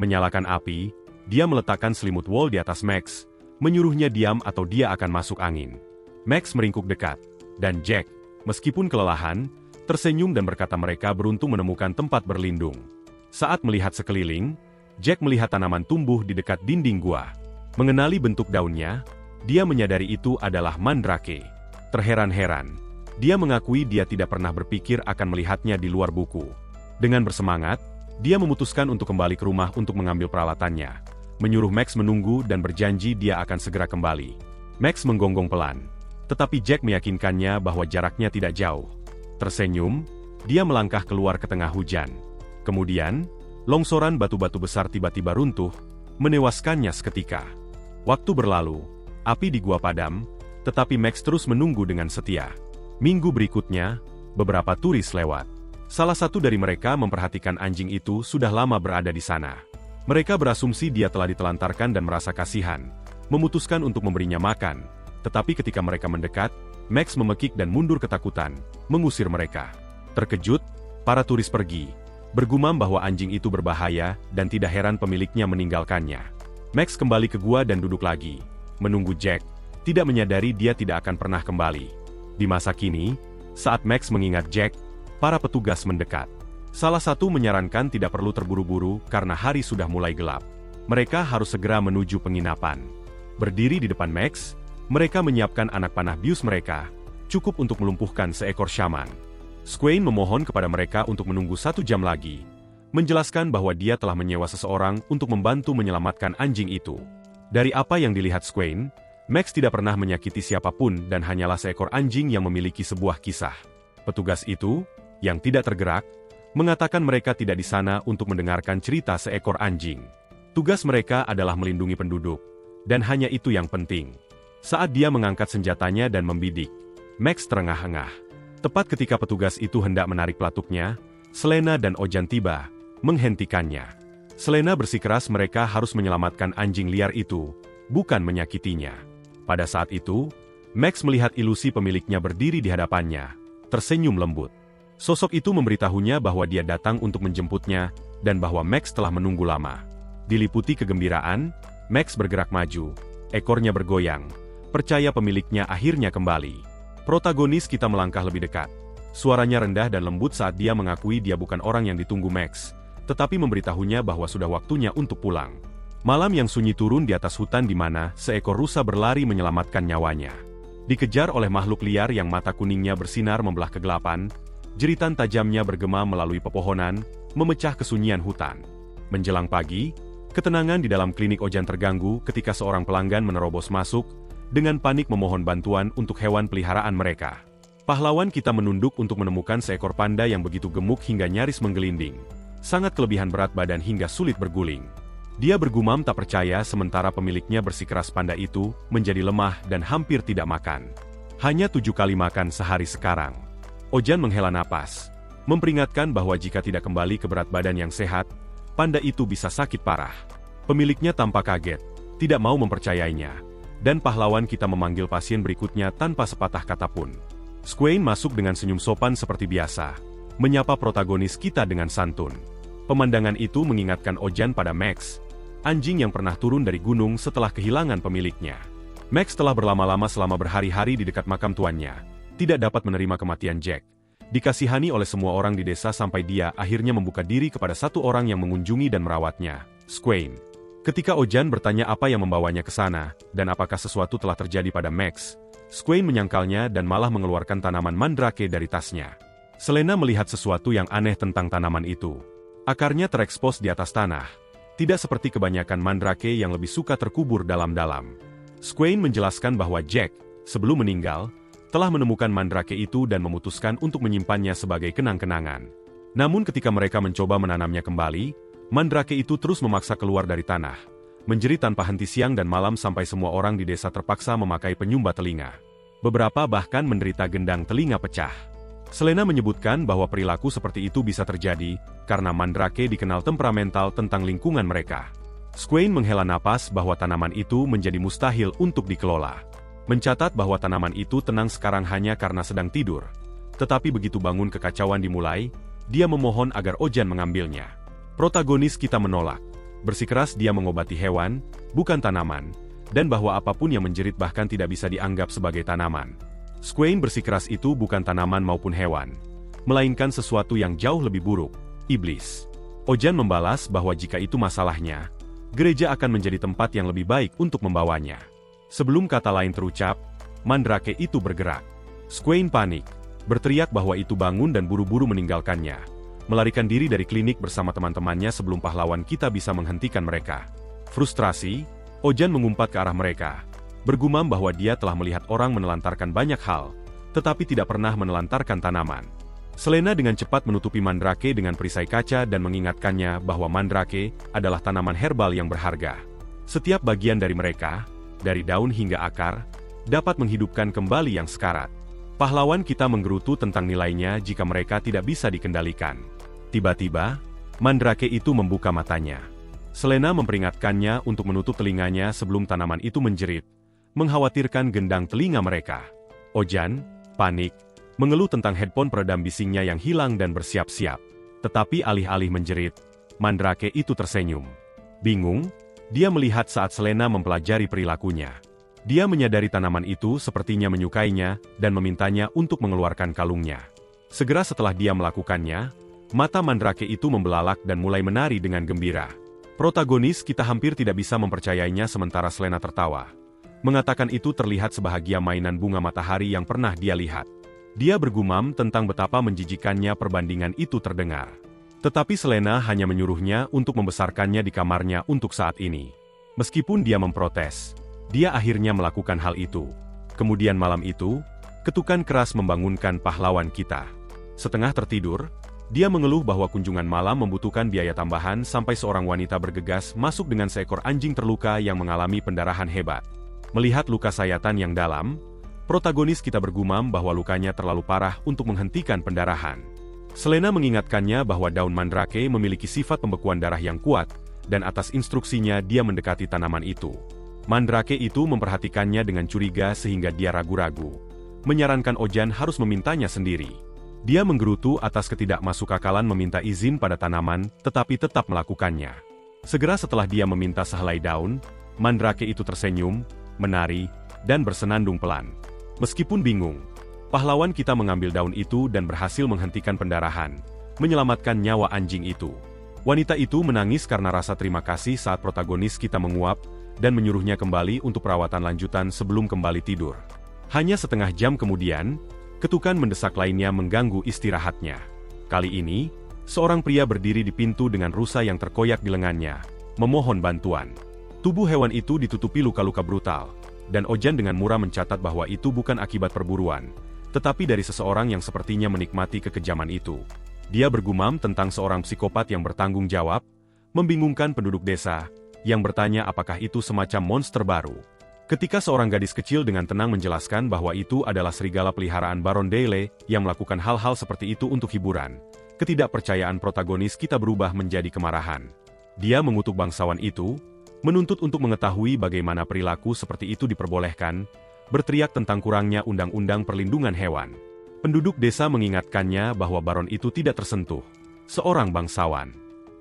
Menyalakan api, dia meletakkan selimut wol di atas Max, menyuruhnya diam atau dia akan masuk angin. Max meringkuk dekat, dan Jack, meskipun kelelahan, tersenyum dan berkata mereka beruntung menemukan tempat berlindung. Saat melihat sekeliling, Jack melihat tanaman tumbuh di dekat dinding gua. Mengenali bentuk daunnya, dia menyadari itu adalah Mandrake. Terheran-heran, dia mengakui dia tidak pernah berpikir akan melihatnya di luar buku. Dengan bersemangat, dia memutuskan untuk kembali ke rumah untuk mengambil peralatannya. Menyuruh Max menunggu dan berjanji dia akan segera kembali. Max menggonggong pelan, tetapi Jack meyakinkannya bahwa jaraknya tidak jauh. Tersenyum, dia melangkah keluar ke tengah hujan. Kemudian, longsoran batu-batu besar tiba-tiba runtuh, menewaskannya seketika. Waktu berlalu, api di gua padam, tetapi Max terus menunggu dengan setia. Minggu berikutnya, beberapa turis lewat. Salah satu dari mereka memperhatikan anjing itu sudah lama berada di sana. Mereka berasumsi dia telah ditelantarkan dan merasa kasihan, memutuskan untuk memberinya makan. Tetapi ketika mereka mendekat, Max memekik dan mundur ketakutan, mengusir mereka. Terkejut, para turis pergi, bergumam bahwa anjing itu berbahaya dan tidak heran pemiliknya meninggalkannya. Max kembali ke gua dan duduk lagi, menunggu Jack, tidak menyadari dia tidak akan pernah kembali. Di masa kini, saat Max mengingat Jack, para petugas mendekat. Salah satu menyarankan tidak perlu terburu-buru karena hari sudah mulai gelap. Mereka harus segera menuju penginapan. Berdiri di depan Max, mereka menyiapkan anak panah bius mereka, cukup untuk melumpuhkan seekor shaman. Squain memohon kepada mereka untuk menunggu 1 jam lagi, menjelaskan bahwa dia telah menyewa seseorang untuk membantu menyelamatkan anjing itu. Dari apa yang dilihat Squain, Max tidak pernah menyakiti siapapun dan hanyalah seekor anjing yang memiliki sebuah kisah. Petugas itu, yang tidak tergerak, mengatakan mereka tidak di sana untuk mendengarkan cerita seekor anjing. Tugas mereka adalah melindungi penduduk, dan hanya itu yang penting. Saat dia mengangkat senjatanya dan membidik, Max terengah-engah. Tepat ketika petugas itu hendak menarik pelatuknya, Selena dan Ojan tiba, menghentikannya. Selena bersikeras mereka harus menyelamatkan anjing liar itu, bukan menyakitinya. Pada saat itu, Max melihat ilusi pemiliknya berdiri di hadapannya, tersenyum lembut. Sosok itu memberitahunya bahwa dia datang untuk menjemputnya, dan bahwa Max telah menunggu lama. Diliputi kegembiraan, Max bergerak maju, ekornya bergoyang, percaya pemiliknya akhirnya kembali. Protagonis kita melangkah lebih dekat. Suaranya rendah dan lembut saat dia mengakui dia bukan orang yang ditunggu Max, tetapi memberitahunya bahwa sudah waktunya untuk pulang. Malam yang sunyi turun di atas hutan di mana seekor rusa berlari menyelamatkan nyawanya. Dikejar oleh makhluk liar yang mata kuningnya bersinar membelah kegelapan, jeritan tajamnya bergema melalui pepohonan, memecah kesunyian hutan. Menjelang pagi, ketenangan di dalam klinik Ojan terganggu ketika seorang pelanggan menerobos masuk, dengan panik memohon bantuan untuk hewan peliharaan mereka. Pahlawan kita menunduk untuk menemukan seekor panda yang begitu gemuk hingga nyaris menggelinding. Sangat kelebihan berat badan hingga sulit berguling. Dia bergumam tak percaya sementara pemiliknya bersikeras panda itu menjadi lemah dan hampir tidak makan. Hanya 7 kali makan sehari sekarang. Ojan menghela napas, memperingatkan bahwa jika tidak kembali ke berat badan yang sehat, panda itu bisa sakit parah. Pemiliknya tampak kaget, tidak mau mempercayainya, dan pahlawan kita memanggil pasien berikutnya tanpa sepatah kata pun. Squain masuk dengan senyum sopan seperti biasa, menyapa protagonis kita dengan santun. Pemandangan itu mengingatkan Ojan pada Max, anjing yang pernah turun dari gunung setelah kehilangan pemiliknya. Max telah berlama-lama selama berhari-hari di dekat makam tuannya, tidak dapat menerima kematian Jack. Dikasihani oleh semua orang di desa sampai dia akhirnya membuka diri kepada satu orang yang mengunjungi dan merawatnya, Squain. Ketika Ojan bertanya apa yang membawanya ke sana, dan apakah sesuatu telah terjadi pada Max, Squain menyangkalnya dan malah mengeluarkan tanaman mandrake dari tasnya. Selena melihat sesuatu yang aneh tentang tanaman itu. Akarnya terekspos di atas tanah. Tidak seperti kebanyakan mandrake yang lebih suka terkubur dalam-dalam. Squain menjelaskan bahwa Jack, sebelum meninggal, telah menemukan mandrake itu dan memutuskan untuk menyimpannya sebagai kenang-kenangan. Namun ketika mereka mencoba menanamnya kembali, mandrake itu terus memaksa keluar dari tanah, menjerit tanpa henti siang dan malam sampai semua orang di desa terpaksa memakai penyumbat telinga. Beberapa bahkan menderita gendang telinga pecah. Selena menyebutkan bahwa perilaku seperti itu bisa terjadi karena mandrake dikenal temperamental tentang lingkungan mereka. Squain menghela napas bahwa tanaman itu menjadi mustahil untuk dikelola. Mencatat bahwa tanaman itu tenang sekarang hanya karena sedang tidur. Tetapi begitu bangun kekacauan dimulai, dia memohon agar Ojan mengambilnya. Protagonis kita menolak. Bersikeras dia mengobati hewan, bukan tanaman, dan bahwa apapun yang menjerit bahkan tidak bisa dianggap sebagai tanaman. Squain bersikeras itu bukan tanaman maupun hewan, melainkan sesuatu yang jauh lebih buruk, iblis. Ojan membalas bahwa jika itu masalahnya, gereja akan menjadi tempat yang lebih baik untuk membawanya. Sebelum kata lain terucap, mandrake itu bergerak. Squain panik, berteriak bahwa itu bangun dan buru-buru meninggalkannya. Melarikan diri dari klinik bersama teman-temannya sebelum pahlawan kita bisa menghentikan mereka. Frustrasi, Ojan mengumpat ke arah mereka. Bergumam bahwa dia telah melihat orang menelantarkan banyak hal, tetapi tidak pernah menelantarkan tanaman. Selena dengan cepat menutupi mandrake dengan perisai kaca dan mengingatkannya bahwa mandrake adalah tanaman herbal yang berharga. Setiap bagian dari mereka, dari daun hingga akar, dapat menghidupkan kembali yang sekarat. Pahlawan kita menggerutu tentang nilainya jika mereka tidak bisa dikendalikan. Tiba-tiba, mandrake itu membuka matanya. Selena memperingatkannya untuk menutup telinganya sebelum tanaman itu menjerit, mengkhawatirkan gendang telinga mereka. Ojan, panik, mengeluh tentang headphone peredam bisingnya yang hilang dan bersiap-siap. Tetapi alih-alih menjerit, mandrake itu tersenyum. Bingung, dia melihat saat Selena mempelajari perilakunya. Dia menyadari tanaman itu sepertinya menyukainya dan memintanya untuk mengeluarkan kalungnya. Segera setelah dia melakukannya, mata mandrake itu membelalak dan mulai menari dengan gembira. Protagonis kita hampir tidak bisa mempercayainya sementara Selena tertawa. Mengatakan itu terlihat sebahagia mainan bunga matahari yang pernah dia lihat. Dia bergumam tentang betapa menjijikannya perbandingan itu terdengar. Tetapi Selena hanya menyuruhnya untuk membesarkannya di kamarnya untuk saat ini. Meskipun dia memprotes, dia akhirnya melakukan hal itu. Kemudian malam itu, ketukan keras membangunkan pahlawan kita. Setengah tertidur, dia mengeluh bahwa kunjungan malam membutuhkan biaya tambahan sampai seorang wanita bergegas masuk dengan seekor anjing terluka yang mengalami pendarahan hebat. Melihat luka sayatan yang dalam, protagonis kita bergumam bahwa lukanya terlalu parah untuk menghentikan pendarahan. Selena mengingatkannya bahwa daun mandrake memiliki sifat pembekuan darah yang kuat, dan atas instruksinya dia mendekati tanaman itu. Mandrake itu memperhatikannya dengan curiga sehingga dia ragu-ragu. Menyarankan Ojan harus memintanya sendiri. Dia menggerutu atas ketidakmasukakalan meminta izin pada tanaman, tetapi tetap melakukannya. Segera setelah dia meminta sehelai daun, mandrake itu tersenyum, menari, dan bersenandung pelan. Meskipun bingung, pahlawan kita mengambil daun itu dan berhasil menghentikan pendarahan, menyelamatkan nyawa anjing itu. Wanita itu menangis karena rasa terima kasih saat protagonis kita menguap, dan menyuruhnya kembali untuk perawatan lanjutan sebelum kembali tidur. Hanya setengah jam kemudian, ketukan mendesak lainnya mengganggu istirahatnya. Kali ini, seorang pria berdiri di pintu dengan rusa yang terkoyak di lengannya, memohon bantuan. Tubuh hewan itu ditutupi luka-luka brutal, dan Ojan dengan murah mencatat bahwa itu bukan akibat perburuan, tetapi dari seseorang yang sepertinya menikmati kekejaman itu. Dia bergumam tentang seorang psikopat yang bertanggung jawab, membingungkan penduduk desa, yang bertanya apakah itu semacam monster baru. Ketika seorang gadis kecil dengan tenang menjelaskan bahwa itu adalah serigala peliharaan Baron Dayle yang melakukan hal-hal seperti itu untuk hiburan, ketidakpercayaan protagonis kita berubah menjadi kemarahan. Dia mengutuk bangsawan itu, menuntut untuk mengetahui bagaimana perilaku seperti itu diperbolehkan, berteriak tentang kurangnya undang-undang perlindungan hewan. Penduduk desa mengingatkannya bahwa Baron itu tidak tersentuh. Seorang bangsawan.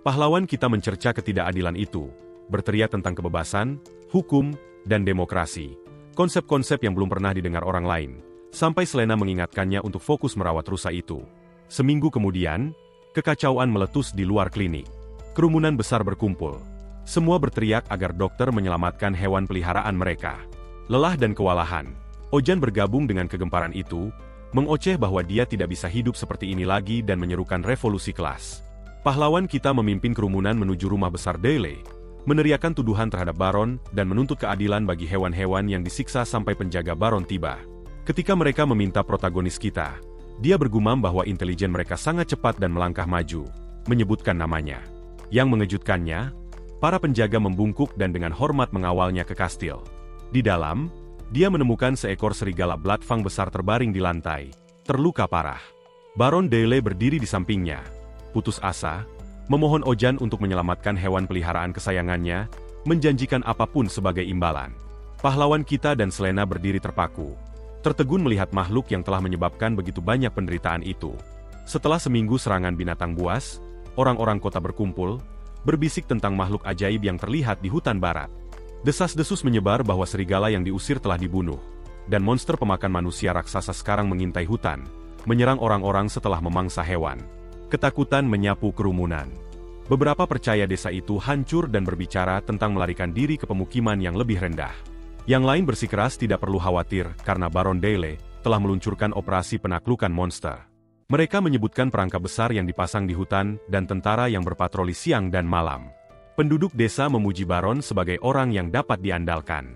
Pahlawan kita mencerca ketidakadilan itu, berteriak tentang kebebasan, hukum, dan demokrasi. Konsep-konsep yang belum pernah didengar orang lain, sampai Selena mengingatkannya untuk fokus merawat rusa itu. Seminggu kemudian, kekacauan meletus di luar klinik. Kerumunan besar berkumpul. Semua berteriak agar dokter menyelamatkan hewan peliharaan mereka. Lelah dan kewalahan, Ojan bergabung dengan kegemparan itu, mengoceh bahwa dia tidak bisa hidup seperti ini lagi dan menyerukan revolusi kelas. Pahlawan kita memimpin kerumunan menuju rumah besar Daily, meneriakkan tuduhan terhadap Baron dan menuntut keadilan bagi hewan-hewan yang disiksa sampai penjaga Baron tiba. Ketika mereka meminta protagonis kita, dia bergumam bahwa intelijen mereka sangat cepat dan melangkah maju, menyebutkan namanya. Yang mengejutkannya, para penjaga membungkuk dan dengan hormat mengawalnya ke kastil. Di dalam, dia menemukan seekor serigala Bloodfang besar terbaring di lantai, terluka parah. Baron Daily berdiri di sampingnya, putus asa, memohon Ojan untuk menyelamatkan hewan peliharaan kesayangannya, menjanjikan apapun sebagai imbalan. Pahlawan kita dan Selena berdiri terpaku, tertegun melihat makhluk yang telah menyebabkan begitu banyak penderitaan itu. Setelah seminggu serangan binatang buas, orang-orang kota berkumpul, berbisik tentang makhluk ajaib yang terlihat di hutan barat. Desas-desus menyebar bahwa serigala yang diusir telah dibunuh, dan monster pemakan manusia raksasa sekarang mengintai hutan, menyerang orang-orang setelah memangsa hewan. Ketakutan menyapu kerumunan. Beberapa percaya desa itu hancur dan berbicara tentang melarikan diri ke pemukiman yang lebih rendah. Yang lain bersikeras tidak perlu khawatir karena Baron Daily telah meluncurkan operasi penaklukan monster. Mereka menyebutkan perangkap besar yang dipasang di hutan dan tentara yang berpatroli siang dan malam. Penduduk desa memuji Baron sebagai orang yang dapat diandalkan.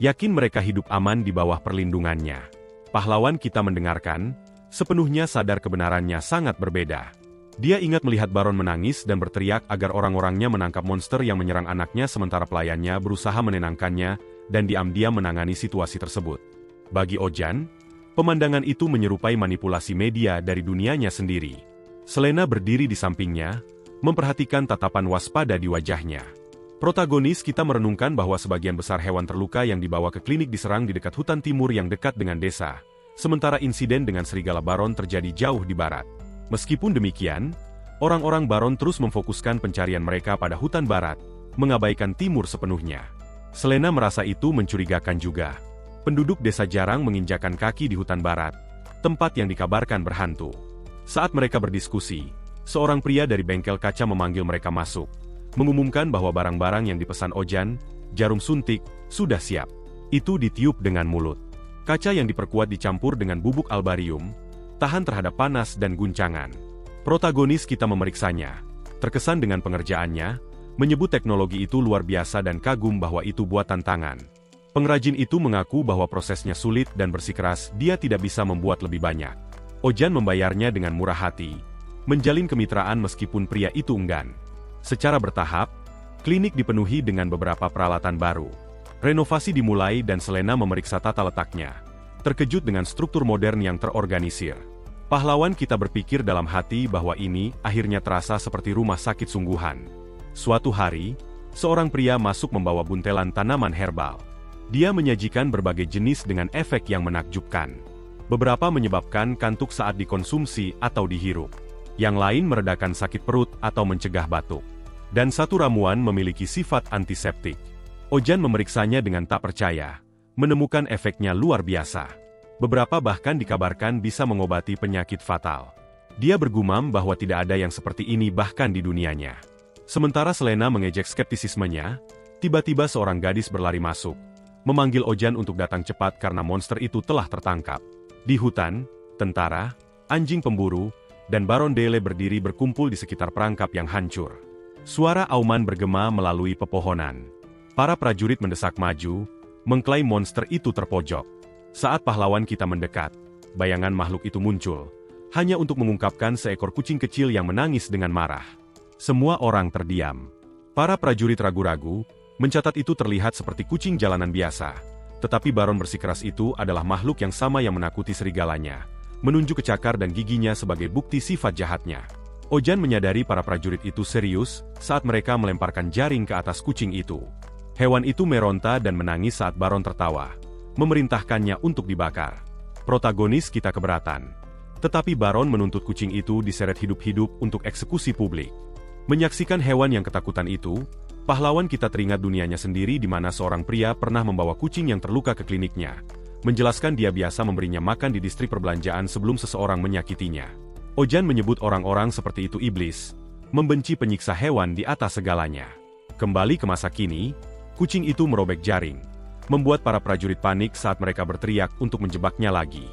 Yakin mereka hidup aman di bawah perlindungannya. Pahlawan kita mendengarkan, sepenuhnya sadar kebenarannya sangat berbeda. Dia ingat melihat Baron menangis dan berteriak agar orang-orangnya menangkap monster yang menyerang anaknya sementara pelayannya berusaha menenangkannya dan diam-diam menangani situasi tersebut. Bagi Ojan, pemandangan itu menyerupai manipulasi media dari dunianya sendiri. Selena berdiri di sampingnya, memperhatikan tatapan waspada di wajahnya. Protagonis kita merenungkan bahwa sebagian besar hewan terluka yang dibawa ke klinik diserang di dekat hutan timur yang dekat dengan desa, sementara insiden dengan serigala Baron terjadi jauh di barat. Meskipun demikian, orang-orang Baron terus memfokuskan pencarian mereka pada hutan barat, mengabaikan timur sepenuhnya. Selena merasa itu mencurigakan juga. Penduduk desa jarang menginjakan kaki di hutan barat, tempat yang dikabarkan berhantu. Saat mereka berdiskusi, seorang pria dari bengkel kaca memanggil mereka masuk, mengumumkan bahwa barang-barang yang dipesan Ojan, jarum suntik, sudah siap. Itu ditiup dengan mulut. Kaca yang diperkuat dicampur dengan bubuk albarium, tahan terhadap panas dan guncangan. Protagonis kita memeriksanya, terkesan dengan pengerjaannya, menyebut teknologi itu luar biasa dan kagum bahwa itu buatan tangan. Pengrajin itu mengaku bahwa prosesnya sulit dan bersikeras dia tidak bisa membuat lebih banyak. Ojan membayarnya dengan murah hati, menjalin kemitraan meskipun pria itu enggan. Secara bertahap, klinik dipenuhi dengan beberapa peralatan baru. Renovasi dimulai dan Selena memeriksa tata letaknya, terkejut dengan struktur modern yang terorganisir. Pahlawan kita berpikir dalam hati bahwa ini akhirnya terasa seperti rumah sakit sungguhan. Suatu hari, seorang pria masuk membawa buntelan tanaman herbal. Dia menyajikan berbagai jenis dengan efek yang menakjubkan. Beberapa menyebabkan kantuk saat dikonsumsi atau dihirup. Yang lain meredakan sakit perut atau mencegah batuk. Dan satu ramuan memiliki sifat antiseptik. Ojan memeriksanya dengan tak percaya, menemukan efeknya luar biasa. Beberapa bahkan dikabarkan bisa mengobati penyakit fatal. Dia bergumam bahwa tidak ada yang seperti ini bahkan di dunianya. Sementara Selena mengejek skeptisismenya, tiba-tiba seorang gadis berlari masuk, memanggil Ojan untuk datang cepat karena monster itu telah tertangkap. Di hutan, tentara, anjing pemburu, dan Baron Daily berdiri berkumpul di sekitar perangkap yang hancur. Suara auman bergema melalui pepohonan. Para prajurit mendesak maju, mengklaim monster itu terpojok. Saat pahlawan kita mendekat, bayangan makhluk itu muncul, hanya untuk mengungkapkan seekor kucing kecil yang menangis dengan marah. Semua orang terdiam. Para prajurit ragu-ragu, mencatat itu terlihat seperti kucing jalanan biasa. Tetapi Baron bersikeras itu adalah makhluk yang sama yang menakuti serigalanya, menunjuk ke cakar dan giginya sebagai bukti sifat jahatnya. Ojan menyadari para prajurit itu serius saat mereka melemparkan jaring ke atas kucing itu. Hewan itu meronta dan menangis saat Baron tertawa, memerintahkannya untuk dibakar. Protagonis kita keberatan. Tetapi Baron menuntut kucing itu diseret hidup-hidup untuk eksekusi publik. Menyaksikan hewan yang ketakutan itu, pahlawan kita teringat dunianya sendiri di mana seorang pria pernah membawa kucing yang terluka ke kliniknya, menjelaskan dia biasa memberinya makan di distrik perbelanjaan sebelum seseorang menyakitinya. Ojan menyebut orang-orang seperti itu iblis, membenci penyiksa hewan di atas segalanya. Kembali ke masa kini, kucing itu merobek jaring, membuat para prajurit panik saat mereka berteriak untuk menjebaknya lagi.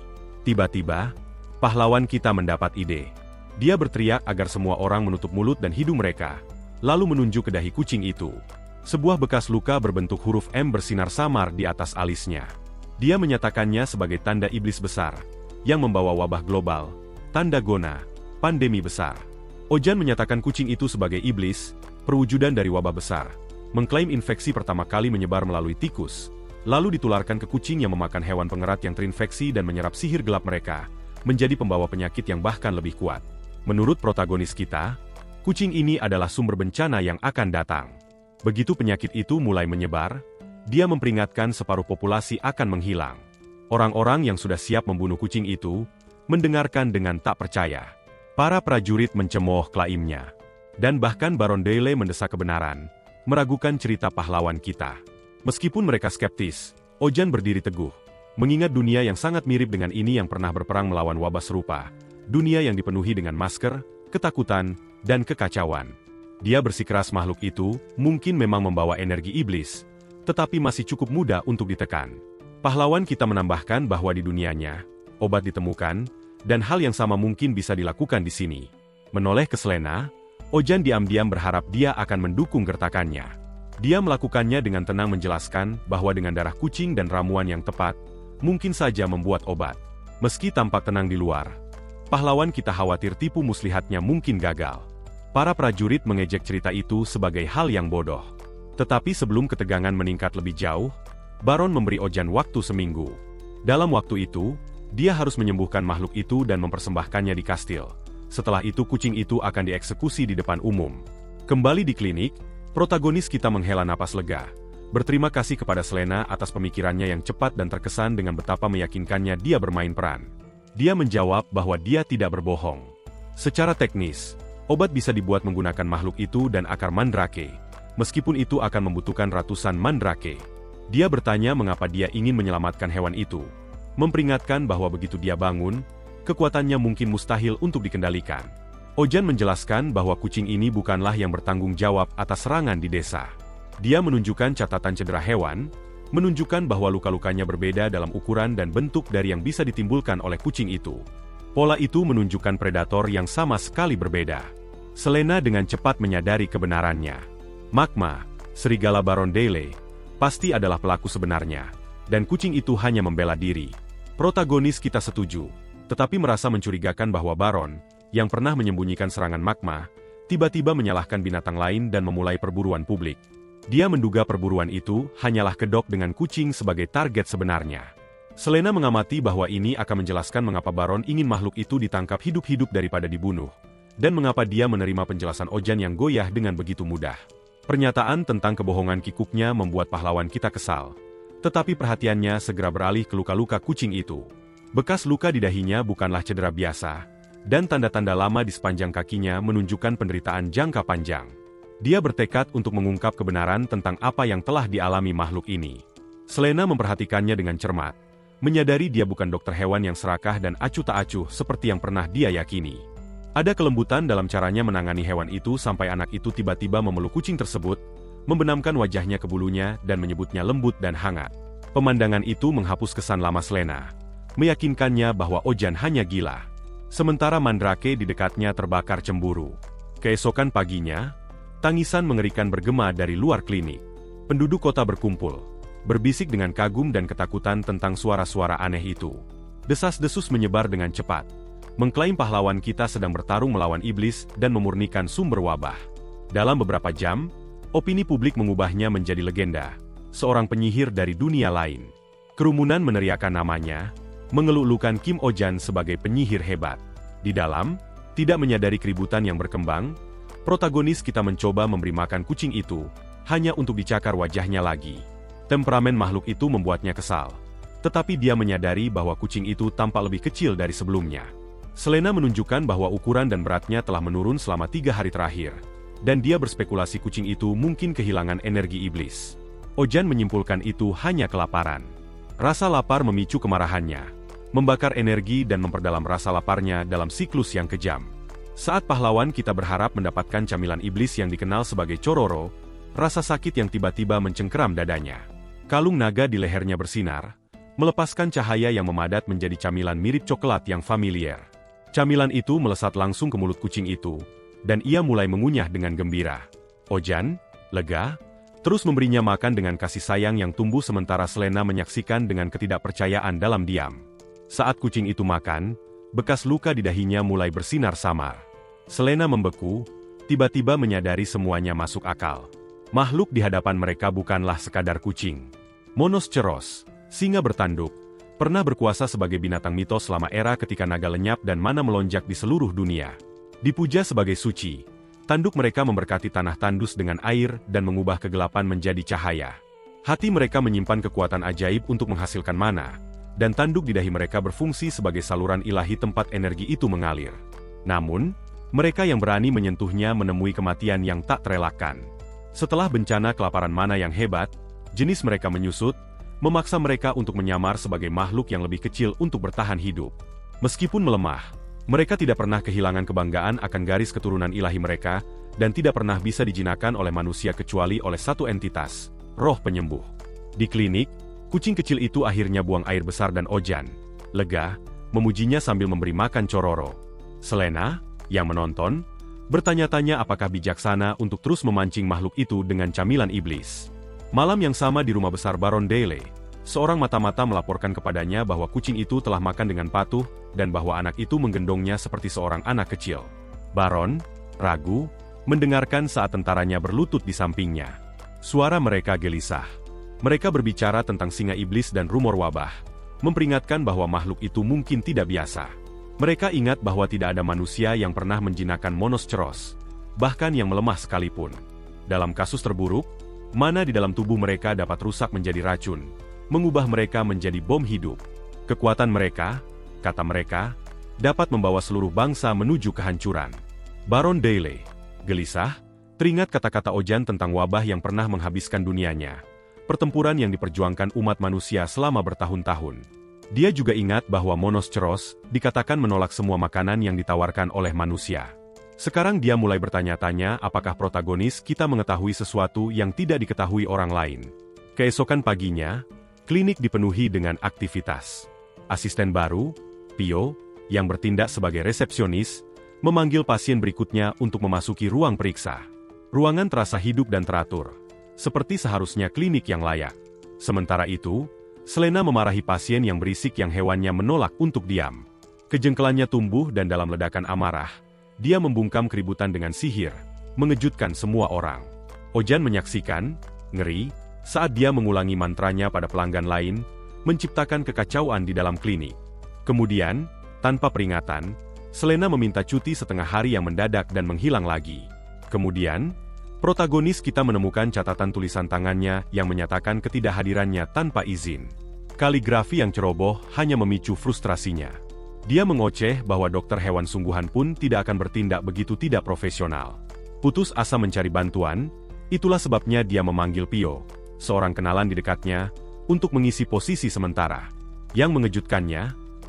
Tiba-tiba, pahlawan kita mendapat ide. Dia berteriak agar semua orang menutup mulut dan hidung mereka, lalu menunjuk ke dahi kucing itu. Sebuah bekas luka berbentuk huruf M bersinar samar di atas alisnya. Dia menyatakannya sebagai tanda iblis besar, yang membawa wabah global, tanda gona, pandemi besar. Ojan menyatakan kucing itu sebagai iblis, perwujudan dari wabah besar, mengklaim infeksi pertama kali menyebar melalui tikus, lalu ditularkan ke kucing yang memakan hewan pengerat yang terinfeksi dan menyerap sihir gelap mereka, menjadi pembawa penyakit yang bahkan lebih kuat. Menurut protagonis kita, kucing ini adalah sumber bencana yang akan datang. Begitu penyakit itu mulai menyebar, dia memperingatkan separuh populasi akan menghilang. Orang-orang yang sudah siap membunuh kucing itu, mendengarkan dengan tak percaya. Para prajurit mencemooh klaimnya. Dan bahkan Baron Daly mendesak kebenaran, meragukan cerita pahlawan kita. Meskipun mereka skeptis, Ojan berdiri teguh, mengingat dunia yang sangat mirip dengan ini yang pernah berperang melawan wabah serupa, dunia yang dipenuhi dengan masker, ketakutan, dan kekacauan. Dia bersikeras makhluk itu mungkin memang membawa energi iblis, tetapi masih cukup mudah untuk ditekan. Pahlawan kita menambahkan bahwa di dunianya, obat ditemukan, dan hal yang sama mungkin bisa dilakukan di sini. Menoleh ke Selena, Ojan diam-diam berharap dia akan mendukung gertakannya. Dia melakukannya dengan tenang menjelaskan bahwa dengan darah kucing dan ramuan yang tepat, mungkin saja membuat obat. Meski tampak tenang di luar, pahlawan kita khawatir tipu muslihatnya mungkin gagal. Para prajurit mengejek cerita itu sebagai hal yang bodoh. Tetapi sebelum ketegangan meningkat lebih jauh, Baron memberi Ojan waktu seminggu. Dalam waktu itu, dia harus menyembuhkan makhluk itu dan mempersembahkannya di kastil. Setelah itu kucing itu akan dieksekusi di depan umum. Kembali di klinik, protagonis kita menghela napas lega. Berterima kasih kepada Selena atas pemikirannya yang cepat dan terkesan dengan betapa meyakinkannya dia bermain peran. Dia menjawab bahwa dia tidak berbohong. Secara teknis, obat bisa dibuat menggunakan makhluk itu dan akar mandrake. Meskipun itu akan membutuhkan ratusan mandrake. Dia bertanya mengapa dia ingin menyelamatkan hewan itu. Memperingatkan bahwa begitu dia bangun, kekuatannya mungkin mustahil untuk dikendalikan. Ojan menjelaskan bahwa kucing ini bukanlah yang bertanggung jawab atas serangan di desa. Dia menunjukkan catatan cedera hewan, menunjukkan bahwa luka-lukanya berbeda dalam ukuran dan bentuk dari yang bisa ditimbulkan oleh kucing itu. Pola itu menunjukkan predator yang sama sekali berbeda. Selena dengan cepat menyadari kebenarannya. Magma, serigala Baron Daly, pasti adalah pelaku sebenarnya, dan kucing itu hanya membela diri. Protagonis kita setuju, tetapi merasa mencurigakan bahwa Baron, yang pernah menyembunyikan serangan Magma, tiba-tiba menyalahkan binatang lain dan memulai perburuan publik. Dia menduga perburuan itu hanyalah kedok dengan kucing sebagai target sebenarnya. Selena mengamati bahwa ini akan menjelaskan mengapa Baron ingin makhluk itu ditangkap hidup-hidup daripada dibunuh, dan mengapa dia menerima penjelasan Ojan yang goyah dengan begitu mudah. Pernyataan tentang kebohongan kikuknya membuat pahlawan kita kesal, tetapi perhatiannya segera beralih ke luka-luka kucing itu. Bekas luka di dahinya bukanlah cedera biasa, dan tanda-tanda lama di sepanjang kakinya menunjukkan penderitaan jangka panjang. Dia bertekad untuk mengungkap kebenaran tentang apa yang telah dialami makhluk ini. Selena memperhatikannya dengan cermat, menyadari dia bukan dokter hewan yang serakah dan acuh tak acuh seperti yang pernah dia yakini. Ada kelembutan dalam caranya menangani hewan itu sampai anak itu tiba-tiba memeluk kucing tersebut, membenamkan wajahnya ke bulunya dan menyebutnya lembut dan hangat. Pemandangan itu menghapus kesan lama Selena, meyakinkannya bahwa Ojan hanya gila. Sementara mandrake di dekatnya terbakar cemburu. Keesokan paginya, tangisan mengerikan bergema dari luar klinik. Penduduk kota berkumpul, berbisik dengan kagum dan ketakutan tentang suara-suara aneh itu. Desas-desus menyebar dengan cepat, mengklaim pahlawan kita sedang bertarung melawan iblis dan memurnikan sumber wabah. Dalam beberapa jam, opini publik mengubahnya menjadi legenda, seorang penyihir dari dunia lain. Kerumunan meneriakan namanya, mengeluk-elukan Kim Ojan sebagai penyihir hebat. Di dalam, tidak menyadari keributan yang berkembang, protagonis kita mencoba memberi makan kucing itu, hanya untuk dicakar wajahnya lagi. Temperamen makhluk itu membuatnya kesal. Tetapi dia menyadari bahwa kucing itu tampak lebih kecil dari sebelumnya. Selena menunjukkan bahwa ukuran dan beratnya telah menurun selama 3 hari terakhir, dan dia berspekulasi kucing itu mungkin kehilangan energi iblis. Ojan menyimpulkan itu hanya kelaparan. Rasa lapar memicu kemarahannya, membakar energi dan memperdalam rasa laparnya dalam siklus yang kejam. Saat pahlawan kita berharap mendapatkan camilan iblis yang dikenal sebagai Cororo, rasa sakit yang tiba-tiba mencengkeram dadanya. Kalung naga di lehernya bersinar, melepaskan cahaya yang memadat menjadi camilan mirip coklat yang familiar. Camilan itu melesat langsung ke mulut kucing itu, dan ia mulai mengunyah dengan gembira. Ojan, lega, terus memberinya makan dengan kasih sayang yang tumbuh sementara Selena menyaksikan dengan ketidakpercayaan dalam diam. Saat kucing itu makan, bekas luka di dahinya mulai bersinar samar. Selena membeku, tiba-tiba menyadari semuanya masuk akal. Makhluk di hadapan mereka bukanlah sekadar kucing. Monosceros, singa bertanduk, pernah berkuasa sebagai binatang mitos selama era ketika naga lenyap dan mana melonjak di seluruh dunia. Dipuja sebagai suci, tanduk mereka memberkati tanah tandus dengan air dan mengubah kegelapan menjadi cahaya. Hati mereka menyimpan kekuatan ajaib untuk menghasilkan mana, dan tanduk di dahi mereka berfungsi sebagai saluran ilahi tempat energi itu mengalir. Namun, mereka yang berani menyentuhnya menemui kematian yang tak terelakkan. Setelah bencana kelaparan mana yang hebat, jenis mereka menyusut, memaksa mereka untuk menyamar sebagai makhluk yang lebih kecil untuk bertahan hidup. Meskipun melemah, mereka tidak pernah kehilangan kebanggaan akan garis keturunan ilahi mereka, dan tidak pernah bisa dijinakan oleh manusia kecuali oleh satu entitas, roh penyembuh. Di klinik, kucing kecil itu akhirnya buang air besar dan Ojan, lega, memujinya sambil memberi makan Cororo. Selena, yang menonton, bertanya-tanya apakah bijaksana untuk terus memancing makhluk itu dengan camilan iblis. Malam yang sama di rumah besar Baron Daly, seorang mata-mata melaporkan kepadanya bahwa kucing itu telah makan dengan patuh, dan bahwa anak itu menggendongnya seperti seorang anak kecil. Baron, ragu, mendengarkan saat tentaranya berlutut di sampingnya. Suara mereka gelisah. Mereka berbicara tentang singa iblis dan rumor wabah, memperingatkan bahwa makhluk itu mungkin tidak biasa. Mereka ingat bahwa tidak ada manusia yang pernah menjinakkan Monosceros, bahkan yang melemah sekalipun. Dalam kasus terburuk, mana di dalam tubuh mereka dapat rusak menjadi racun, mengubah mereka menjadi bom hidup. Kekuatan mereka, kata mereka, dapat membawa seluruh bangsa menuju kehancuran. Baron Daly, gelisah, teringat kata-kata Ojan tentang wabah yang pernah menghabiskan dunianya, pertempuran yang diperjuangkan umat manusia selama bertahun-tahun. Dia juga ingat bahwa Monosceros dikatakan menolak semua makanan yang ditawarkan oleh manusia. Sekarang dia mulai bertanya-tanya apakah protagonis kita mengetahui sesuatu yang tidak diketahui orang lain. Keesokan paginya, klinik dipenuhi dengan aktivitas. Asisten baru, Pio, yang bertindak sebagai resepsionis, memanggil pasien berikutnya untuk memasuki ruang periksa. Ruangan terasa hidup dan teratur, seperti seharusnya klinik yang layak. Sementara itu, Selena memarahi pasien yang berisik yang hewannya menolak untuk diam. Kejengkelannya tumbuh dan dalam ledakan amarah, dia membungkam keributan dengan sihir, mengejutkan semua orang. Ojan menyaksikan, ngeri, saat dia mengulangi mantranya pada pelanggan lain, menciptakan kekacauan di dalam klinik. Kemudian, tanpa peringatan, Selena meminta cuti setengah hari yang mendadak dan menghilang lagi. Kemudian, protagonis kita menemukan catatan tulisan tangannya yang menyatakan ketidakhadirannya tanpa izin. Kaligrafi yang ceroboh hanya memicu frustrasinya. Dia mengoceh bahwa dokter hewan sungguhan pun tidak akan bertindak begitu tidak profesional. Putus asa mencari bantuan, itulah sebabnya dia memanggil Pio, seorang kenalan di dekatnya, untuk mengisi posisi sementara. Yang mengejutkannya,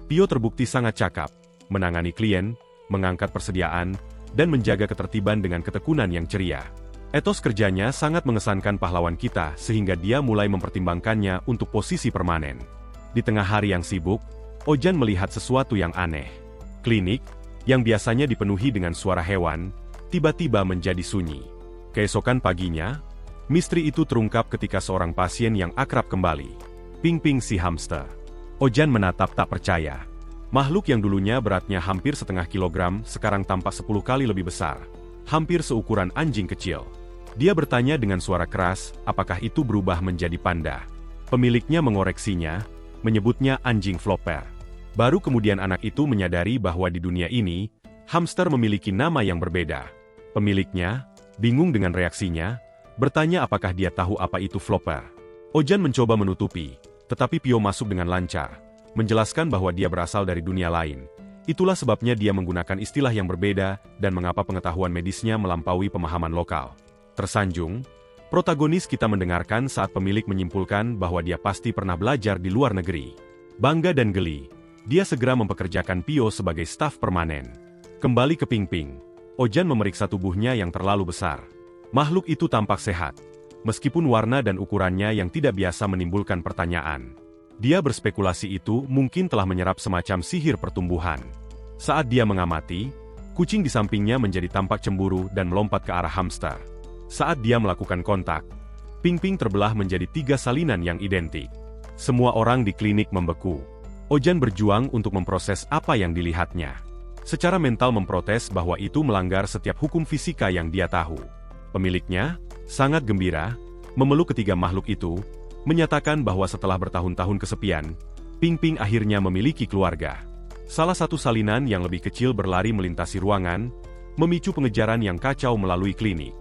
Pio terbukti sangat cakap, menangani klien, mengangkat persediaan, dan menjaga ketertiban dengan ketekunan yang ceria. Etos kerjanya sangat mengesankan pahlawan kita sehingga dia mulai mempertimbangkannya untuk posisi permanen. Di tengah hari yang sibuk, Ojan melihat sesuatu yang aneh. Klinik, yang biasanya dipenuhi dengan suara hewan, tiba-tiba menjadi sunyi. Keesokan paginya, misteri itu terungkap ketika seorang pasien yang akrab kembali. Ping-Ping si hamster. Ojan menatap tak percaya. Makhluk yang dulunya beratnya hampir setengah kilogram sekarang tampak 10 kali lebih besar. Hampir seukuran anjing kecil. Dia bertanya dengan suara keras, apakah itu berubah menjadi panda. Pemiliknya mengoreksinya, menyebutnya anjing flopper. Baru kemudian anak itu menyadari bahwa di dunia ini, hamster memiliki nama yang berbeda. Pemiliknya, bingung dengan reaksinya, bertanya apakah dia tahu apa itu flopper. Ojan mencoba menutupi, tetapi Pio masuk dengan lancar, menjelaskan bahwa dia berasal dari dunia lain. Itulah sebabnya dia menggunakan istilah yang berbeda dan mengapa pengetahuan medisnya melampaui pemahaman lokal. Tersanjung, protagonis kita mendengarkan saat pemilik menyimpulkan bahwa dia pasti pernah belajar di luar negeri. Bangga dan geli, dia segera mempekerjakan Pio sebagai staf permanen. Kembali ke Ping-Ping, Ojan memeriksa tubuhnya yang terlalu besar. Makhluk itu tampak sehat, meskipun warna dan ukurannya yang tidak biasa menimbulkan pertanyaan. Dia berspekulasi itu mungkin telah menyerap semacam sihir pertumbuhan. Saat dia mengamati, kucing di sampingnya menjadi tampak cemburu dan melompat ke arah hamster. Saat dia melakukan kontak, Ping-Ping terbelah menjadi 3 salinan yang identik. Semua orang di klinik membeku. Ojan berjuang untuk memproses apa yang dilihatnya. Secara mental memprotes bahwa itu melanggar setiap hukum fisika yang dia tahu. Pemiliknya, sangat gembira, memeluk ketiga makhluk itu, menyatakan bahwa setelah bertahun-tahun kesepian, Ping-Ping akhirnya memiliki keluarga. Salah satu salinan yang lebih kecil berlari melintasi ruangan, memicu pengejaran yang kacau melalui klinik.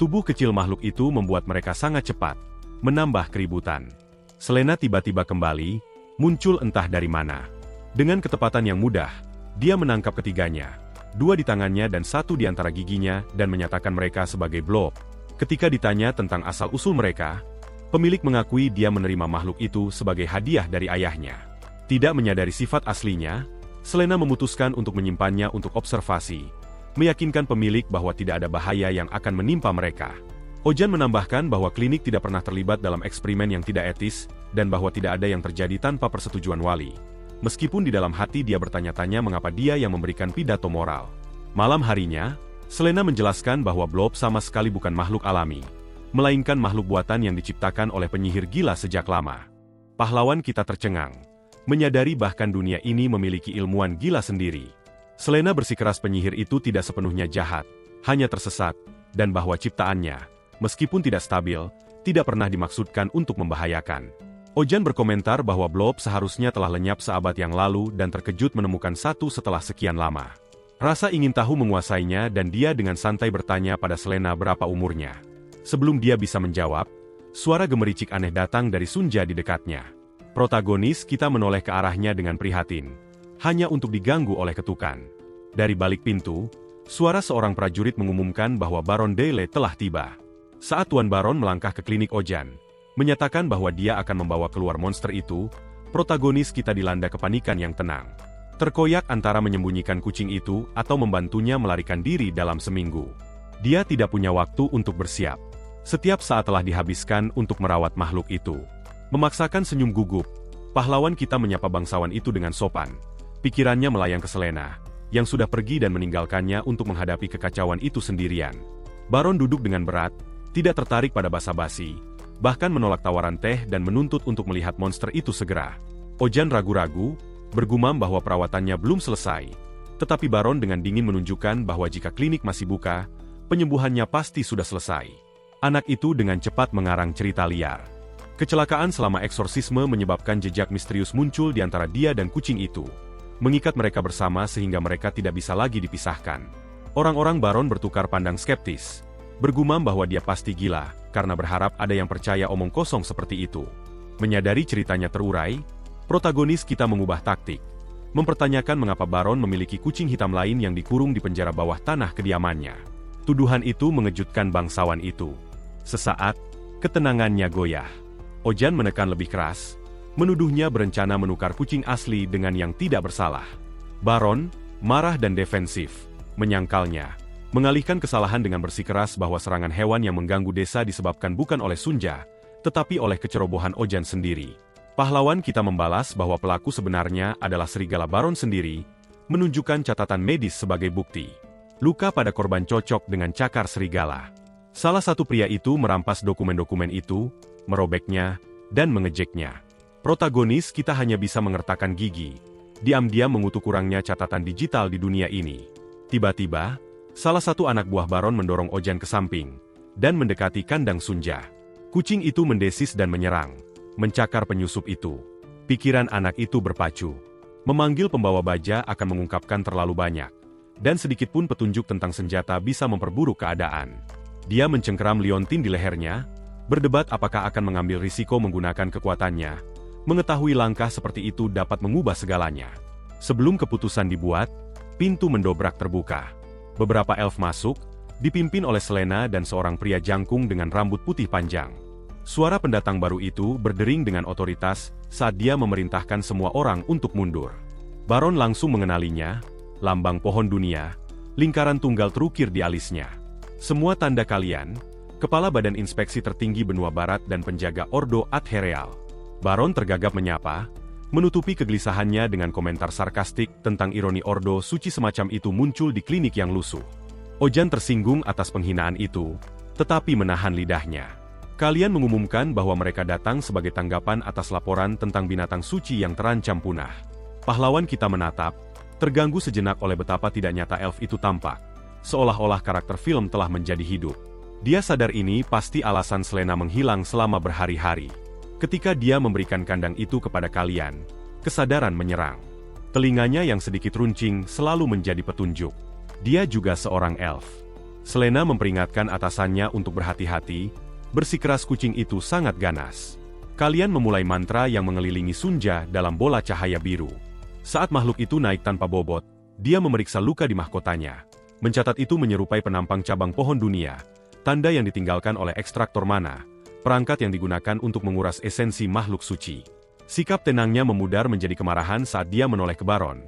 Tubuh kecil makhluk itu membuat mereka sangat cepat, menambah keributan. Selena tiba-tiba kembali, muncul entah dari mana. Dengan ketepatan yang mudah, dia menangkap ketiganya, 2 di tangannya dan 1 di antara giginya dan menyatakan mereka sebagai blob. Ketika ditanya tentang asal-usul mereka, pemilik mengakui dia menerima makhluk itu sebagai hadiah dari ayahnya. Tidak menyadari sifat aslinya, Selena memutuskan untuk menyimpannya untuk observasi, meyakinkan pemilik bahwa tidak ada bahaya yang akan menimpa mereka. Ojan menambahkan bahwa klinik tidak pernah terlibat dalam eksperimen yang tidak etis, dan bahwa tidak ada yang terjadi tanpa persetujuan wali. Meskipun di dalam hati dia bertanya-tanya mengapa dia yang memberikan pidato moral. Malam harinya, Selena menjelaskan bahwa blob sama sekali bukan makhluk alami, melainkan makhluk buatan yang diciptakan oleh penyihir gila sejak lama. Pahlawan kita tercengang, menyadari bahkan dunia ini memiliki ilmuwan gila sendiri. Selena bersikeras penyihir itu tidak sepenuhnya jahat, hanya tersesat, dan bahwa ciptaannya, meskipun tidak stabil, tidak pernah dimaksudkan untuk membahayakan. Ojan berkomentar bahwa blob seharusnya telah lenyap seabad yang lalu dan terkejut menemukan satu setelah sekian lama. Rasa ingin tahu menguasainya dan dia dengan santai bertanya pada Selena berapa umurnya. Sebelum dia bisa menjawab, suara gemericik aneh datang dari Sunja di dekatnya. Protagonis kita menoleh ke arahnya dengan prihatin, hanya untuk diganggu oleh ketukan. Dari balik pintu, suara seorang prajurit mengumumkan bahwa Baron Dayle telah tiba. Saat Tuan Baron melangkah ke klinik Ojan, menyatakan bahwa dia akan membawa keluar monster itu, protagonis kita dilanda kepanikan yang tenang. Terkoyak antara menyembunyikan kucing itu atau membantunya melarikan diri dalam seminggu. Dia tidak punya waktu untuk bersiap. Setiap saat telah dihabiskan untuk merawat makhluk itu. Memaksakan senyum gugup, pahlawan kita menyapa bangsawan itu dengan sopan. Pikirannya melayang ke Selena, yang sudah pergi dan meninggalkannya untuk menghadapi kekacauan itu sendirian. Baron duduk dengan berat, tidak tertarik pada basa-basi, bahkan menolak tawaran teh dan menuntut untuk melihat monster itu segera. Ojan ragu-ragu, bergumam bahwa perawatannya belum selesai, tetapi Baron dengan dingin menunjukkan bahwa jika klinik masih buka, penyembuhannya pasti sudah selesai. Anak itu dengan cepat mengarang cerita liar. Kecelakaan selama eksorsisme menyebabkan jejak misterius muncul di antara dia dan kucing itu, mengikat mereka bersama sehingga mereka tidak bisa lagi dipisahkan. Orang-orang Baron bertukar pandang skeptis, bergumam bahwa dia pasti gila, karena berharap ada yang percaya omong kosong seperti itu. Menyadari ceritanya terurai, protagonis kita mengubah taktik, mempertanyakan mengapa Baron memiliki kucing hitam lain yang dikurung di penjara bawah tanah kediamannya. Tuduhan itu mengejutkan bangsawan itu. Sesaat, ketenangannya goyah. Ojan menekan lebih keras, menuduhnya berencana menukar kucing asli dengan yang tidak bersalah. Baron, marah dan defensif, menyangkalnya, mengalihkan kesalahan dengan bersikeras bahwa serangan hewan yang mengganggu desa disebabkan bukan oleh Sunja, tetapi oleh kecerobohan Ojan sendiri. Pahlawan kita membalas bahwa pelaku sebenarnya adalah serigala Baron sendiri, menunjukkan catatan medis sebagai bukti. Luka pada korban cocok dengan cakar serigala. Salah satu pria itu merampas dokumen-dokumen itu, merobeknya, dan mengejeknya. Protagonis kita hanya bisa mengertakkan gigi, diam-diam mengutuk kurangnya catatan digital di dunia ini. Tiba-tiba, salah satu anak buah Baron mendorong Ojan ke samping, dan mendekati kandang Sunja. Kucing itu mendesis dan menyerang, mencakar penyusup itu. Pikiran anak itu berpacu. Memanggil pembawa baja akan mengungkapkan terlalu banyak, dan sedikitpun petunjuk tentang senjata bisa memperburuk keadaan. Dia mencengkeram liontin di lehernya, berdebat apakah akan mengambil risiko menggunakan kekuatannya, mengetahui langkah seperti itu dapat mengubah segalanya. Sebelum keputusan dibuat, pintu mendobrak terbuka. Beberapa elf masuk, dipimpin oleh Selena dan seorang pria jangkung dengan rambut putih panjang. Suara pendatang baru itu berdering dengan otoritas saat dia memerintahkan semua orang untuk mundur. Baron langsung mengenalinya, lambang pohon dunia, lingkaran tunggal terukir di alisnya. Semua tanda kalian, Kepala Badan Inspeksi Tertinggi Benua Barat dan penjaga Ordo Adhereal. Baron tergagap menyapa, menutupi kegelisahannya dengan komentar sarkastik tentang ironi Ordo Suci semacam itu muncul di klinik yang lusuh. Ojan tersinggung atas penghinaan itu, tetapi menahan lidahnya. Kalian mengumumkan bahwa mereka datang sebagai tanggapan atas laporan tentang binatang suci yang terancam punah. Pahlawan kita menatap, terganggu sejenak oleh betapa tidak nyata elf itu tampak. Seolah-olah karakter film telah menjadi hidup. Dia sadar ini pasti alasan Selena menghilang selama berhari-hari. Ketika dia memberikan kandang itu kepada kalian, kesadaran menyerang. Telinganya yang sedikit runcing selalu menjadi petunjuk. Dia juga seorang elf. Selena memperingatkan atasannya untuk berhati-hati, bersikeras kucing itu sangat ganas. Kalian memulai mantra yang mengelilingi Sunja dalam bola cahaya biru. Saat makhluk itu naik tanpa bobot, dia memeriksa luka di mahkotanya. Mencatat itu menyerupai penampang cabang pohon dunia, tanda yang ditinggalkan oleh ekstraktor mana, perangkat yang digunakan untuk menguras esensi makhluk suci. Sikap tenangnya memudar menjadi kemarahan saat dia menoleh ke Baron,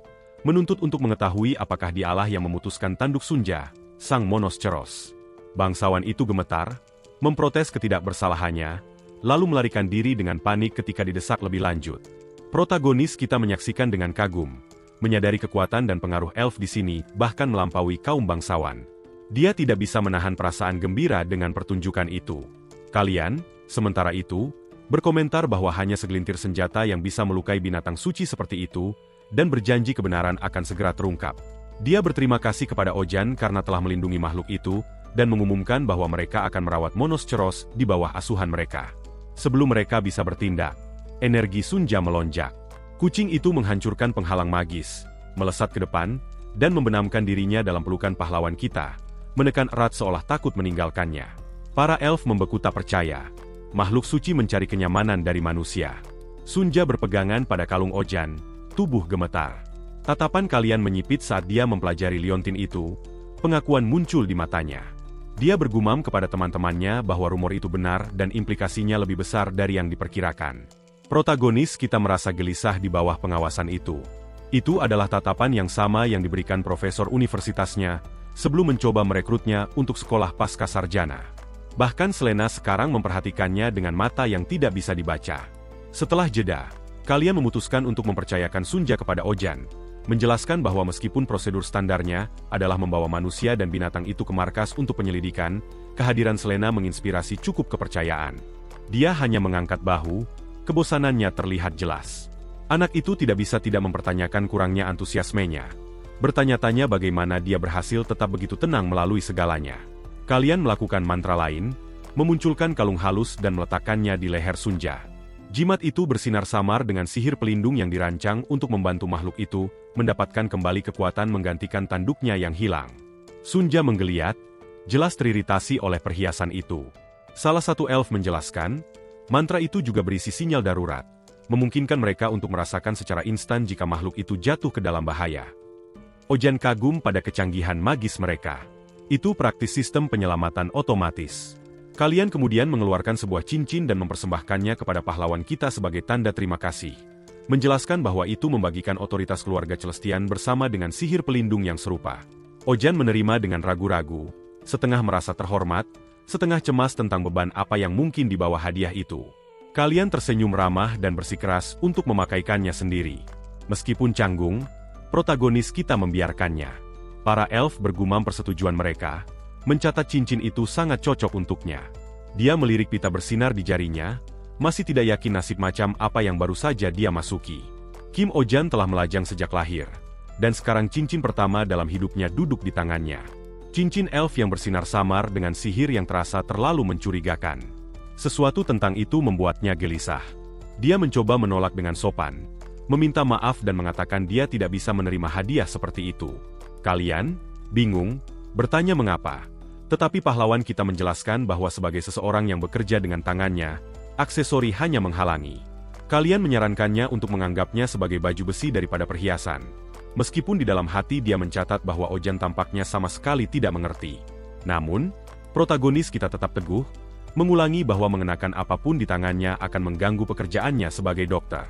menuntut untuk mengetahui apakah dialah yang memutuskan tanduk Sunja, sang Monosceros. Bangsawan itu gemetar, memprotes ketidakbersalahannya, lalu melarikan diri dengan panik ketika didesak lebih lanjut. Protagonis kita menyaksikan dengan kagum, menyadari kekuatan dan pengaruh elf di sini bahkan melampaui kaum bangsawan. Dia tidak bisa menahan perasaan gembira dengan pertunjukan itu. Kalian, sementara itu, berkomentar bahwa hanya segelintir senjata yang bisa melukai binatang suci seperti itu, dan berjanji kebenaran akan segera terungkap. Dia berterima kasih kepada Ojan karena telah melindungi makhluk itu, dan mengumumkan bahwa mereka akan merawat Monosceros di bawah asuhan mereka. Sebelum mereka bisa bertindak, energi Sunja melonjak. Kucing itu menghancurkan penghalang magis, melesat ke depan, dan membenamkan dirinya dalam pelukan pahlawan kita, menekan erat seolah takut meninggalkannya. Para elf membeku tak percaya. Makhluk suci mencari kenyamanan dari manusia. Sunja berpegangan pada kalung Ojan, tubuh gemetar. Tatapan kalian menyipit saat dia mempelajari liontin itu, pengakuan muncul di matanya. Dia bergumam kepada teman-temannya bahwa rumor itu benar dan implikasinya lebih besar dari yang diperkirakan. Protagonis kita merasa gelisah di bawah pengawasan itu. Itu adalah tatapan yang sama yang diberikan profesor universitasnya, sebelum mencoba merekrutnya untuk sekolah pasca sarjana. Bahkan Selena sekarang memperhatikannya dengan mata yang tidak bisa dibaca. Setelah jeda, kalian memutuskan untuk mempercayakan Sunja kepada Ojan, menjelaskan bahwa meskipun prosedur standarnya adalah membawa manusia dan binatang itu ke markas untuk penyelidikan, kehadiran Selena menginspirasi cukup kepercayaan. Dia hanya mengangkat bahu, kebosanannya terlihat jelas. Anak itu tidak bisa tidak mempertanyakan kurangnya antusiasmenya. Bertanya-tanya bagaimana dia berhasil tetap begitu tenang melalui segalanya. Kalian melakukan mantra lain, memunculkan kalung halus dan meletakkannya di leher Sunja. Jimat itu bersinar samar dengan sihir pelindung yang dirancang untuk membantu makhluk itu mendapatkan kembali kekuatan menggantikan tanduknya yang hilang. Sunja menggeliat, jelas teriritasi oleh perhiasan itu. Salah satu elf menjelaskan, mantra itu juga berisi sinyal darurat, memungkinkan mereka untuk merasakan secara instan jika makhluk itu jatuh ke dalam bahaya. Ojan kagum pada kecanggihan magis mereka. Itu praktis sistem penyelamatan otomatis. Kalian kemudian mengeluarkan sebuah cincin dan mempersembahkannya kepada pahlawan kita sebagai tanda terima kasih. Menjelaskan bahwa itu membagikan otoritas keluarga Celestian bersama dengan sihir pelindung yang serupa. Ojan menerima dengan ragu-ragu, setengah merasa terhormat, setengah cemas tentang beban apa yang mungkin dibawa hadiah itu. Kalian tersenyum ramah dan bersikeras untuk memakaikannya sendiri. Meskipun canggung, protagonis kita membiarkannya. Para elf bergumam persetujuan mereka, mencatat cincin itu sangat cocok untuknya. Dia melirik pita bersinar di jarinya, masih tidak yakin nasib macam apa yang baru saja dia masuki. Kim Ojan telah melajang sejak lahir, dan sekarang cincin pertama dalam hidupnya duduk di tangannya. Cincin elf yang bersinar samar dengan sihir yang terasa terlalu mencurigakan. Sesuatu tentang itu membuatnya gelisah. Dia mencoba menolak dengan sopan, meminta maaf dan mengatakan dia tidak bisa menerima hadiah seperti itu. Kalian bingung, bertanya mengapa. Tetapi pahlawan kita menjelaskan bahwa sebagai seseorang yang bekerja dengan tangannya, aksesori hanya menghalangi. Kalian menyarankannya untuk menganggapnya sebagai baju besi daripada perhiasan. Meskipun di dalam hati dia mencatat bahwa Ojan tampaknya sama sekali tidak mengerti. Namun, protagonis kita tetap teguh, mengulangi bahwa mengenakan apapun di tangannya akan mengganggu pekerjaannya sebagai dokter.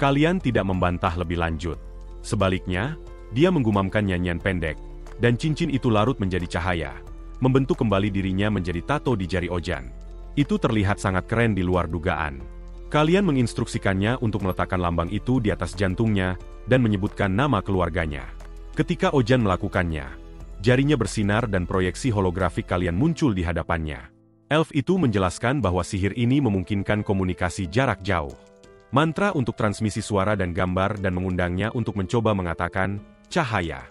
Kalian tidak membantah lebih lanjut. Sebaliknya, dia menggumamkan nyanyian pendek, dan cincin itu larut menjadi cahaya, membentuk kembali dirinya menjadi tato di jari Ojan. Itu terlihat sangat keren di luar dugaan. Kalian menginstruksikannya untuk meletakkan lambang itu di atas jantungnya dan menyebutkan nama keluarganya. Ketika Ojan melakukannya, jarinya bersinar dan proyeksi holografik kalian muncul di hadapannya. Elf itu menjelaskan bahwa sihir ini memungkinkan komunikasi jarak jauh. Mantra untuk transmisi suara dan gambar dan mengundangnya untuk mencoba mengatakan, cahaya.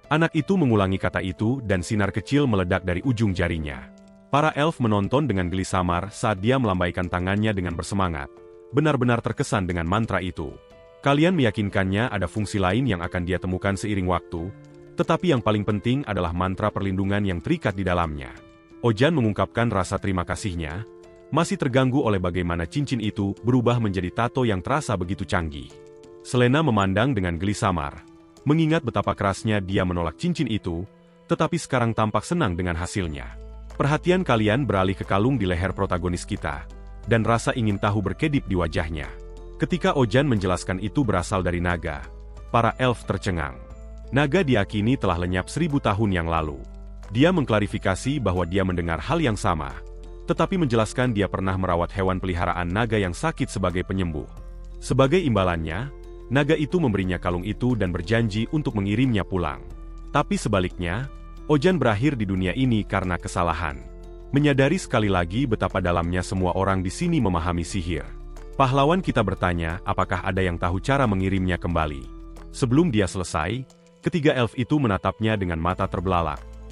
Anak itu mengulangi kata itu dan sinar kecil meledak dari ujung jarinya. Para elf menonton dengan geli samar saat dia melambaikan tangannya dengan bersemangat. Benar-benar terkesan dengan mantra itu. Kalian meyakinkannya ada fungsi lain yang akan dia temukan seiring waktu, tetapi yang paling penting adalah mantra perlindungan yang terikat di dalamnya. Ojan mengungkapkan rasa terima kasihnya, masih terganggu oleh bagaimana cincin itu berubah menjadi tato yang terasa begitu canggih. Selena memandang dengan geli samar, mengingat betapa kerasnya dia menolak cincin itu, tetapi sekarang tampak senang dengan hasilnya. Perhatian kalian beralih ke kalung di leher protagonis kita, dan rasa ingin tahu berkedip di wajahnya. Ketika Ojan menjelaskan itu berasal dari naga, para elf tercengang. Naga diakini telah lenyap 1000 tahun yang lalu. Dia mengklarifikasi bahwa dia mendengar hal yang sama, tetapi menjelaskan dia pernah merawat hewan peliharaan naga yang sakit sebagai penyembuh. Sebagai imbalannya, naga itu memberinya kalung itu dan berjanji untuk mengirimnya pulang. Tapi sebaliknya, Ojan berakhir di dunia ini karena kesalahan. Menyadari sekali lagi betapa dalamnya semua orang di sini memahami sihir. Pahlawan kita bertanya apakah ada yang tahu cara mengirimnya kembali. Sebelum dia selesai, ketiga elf itu menatapnya dengan mata terbelalak.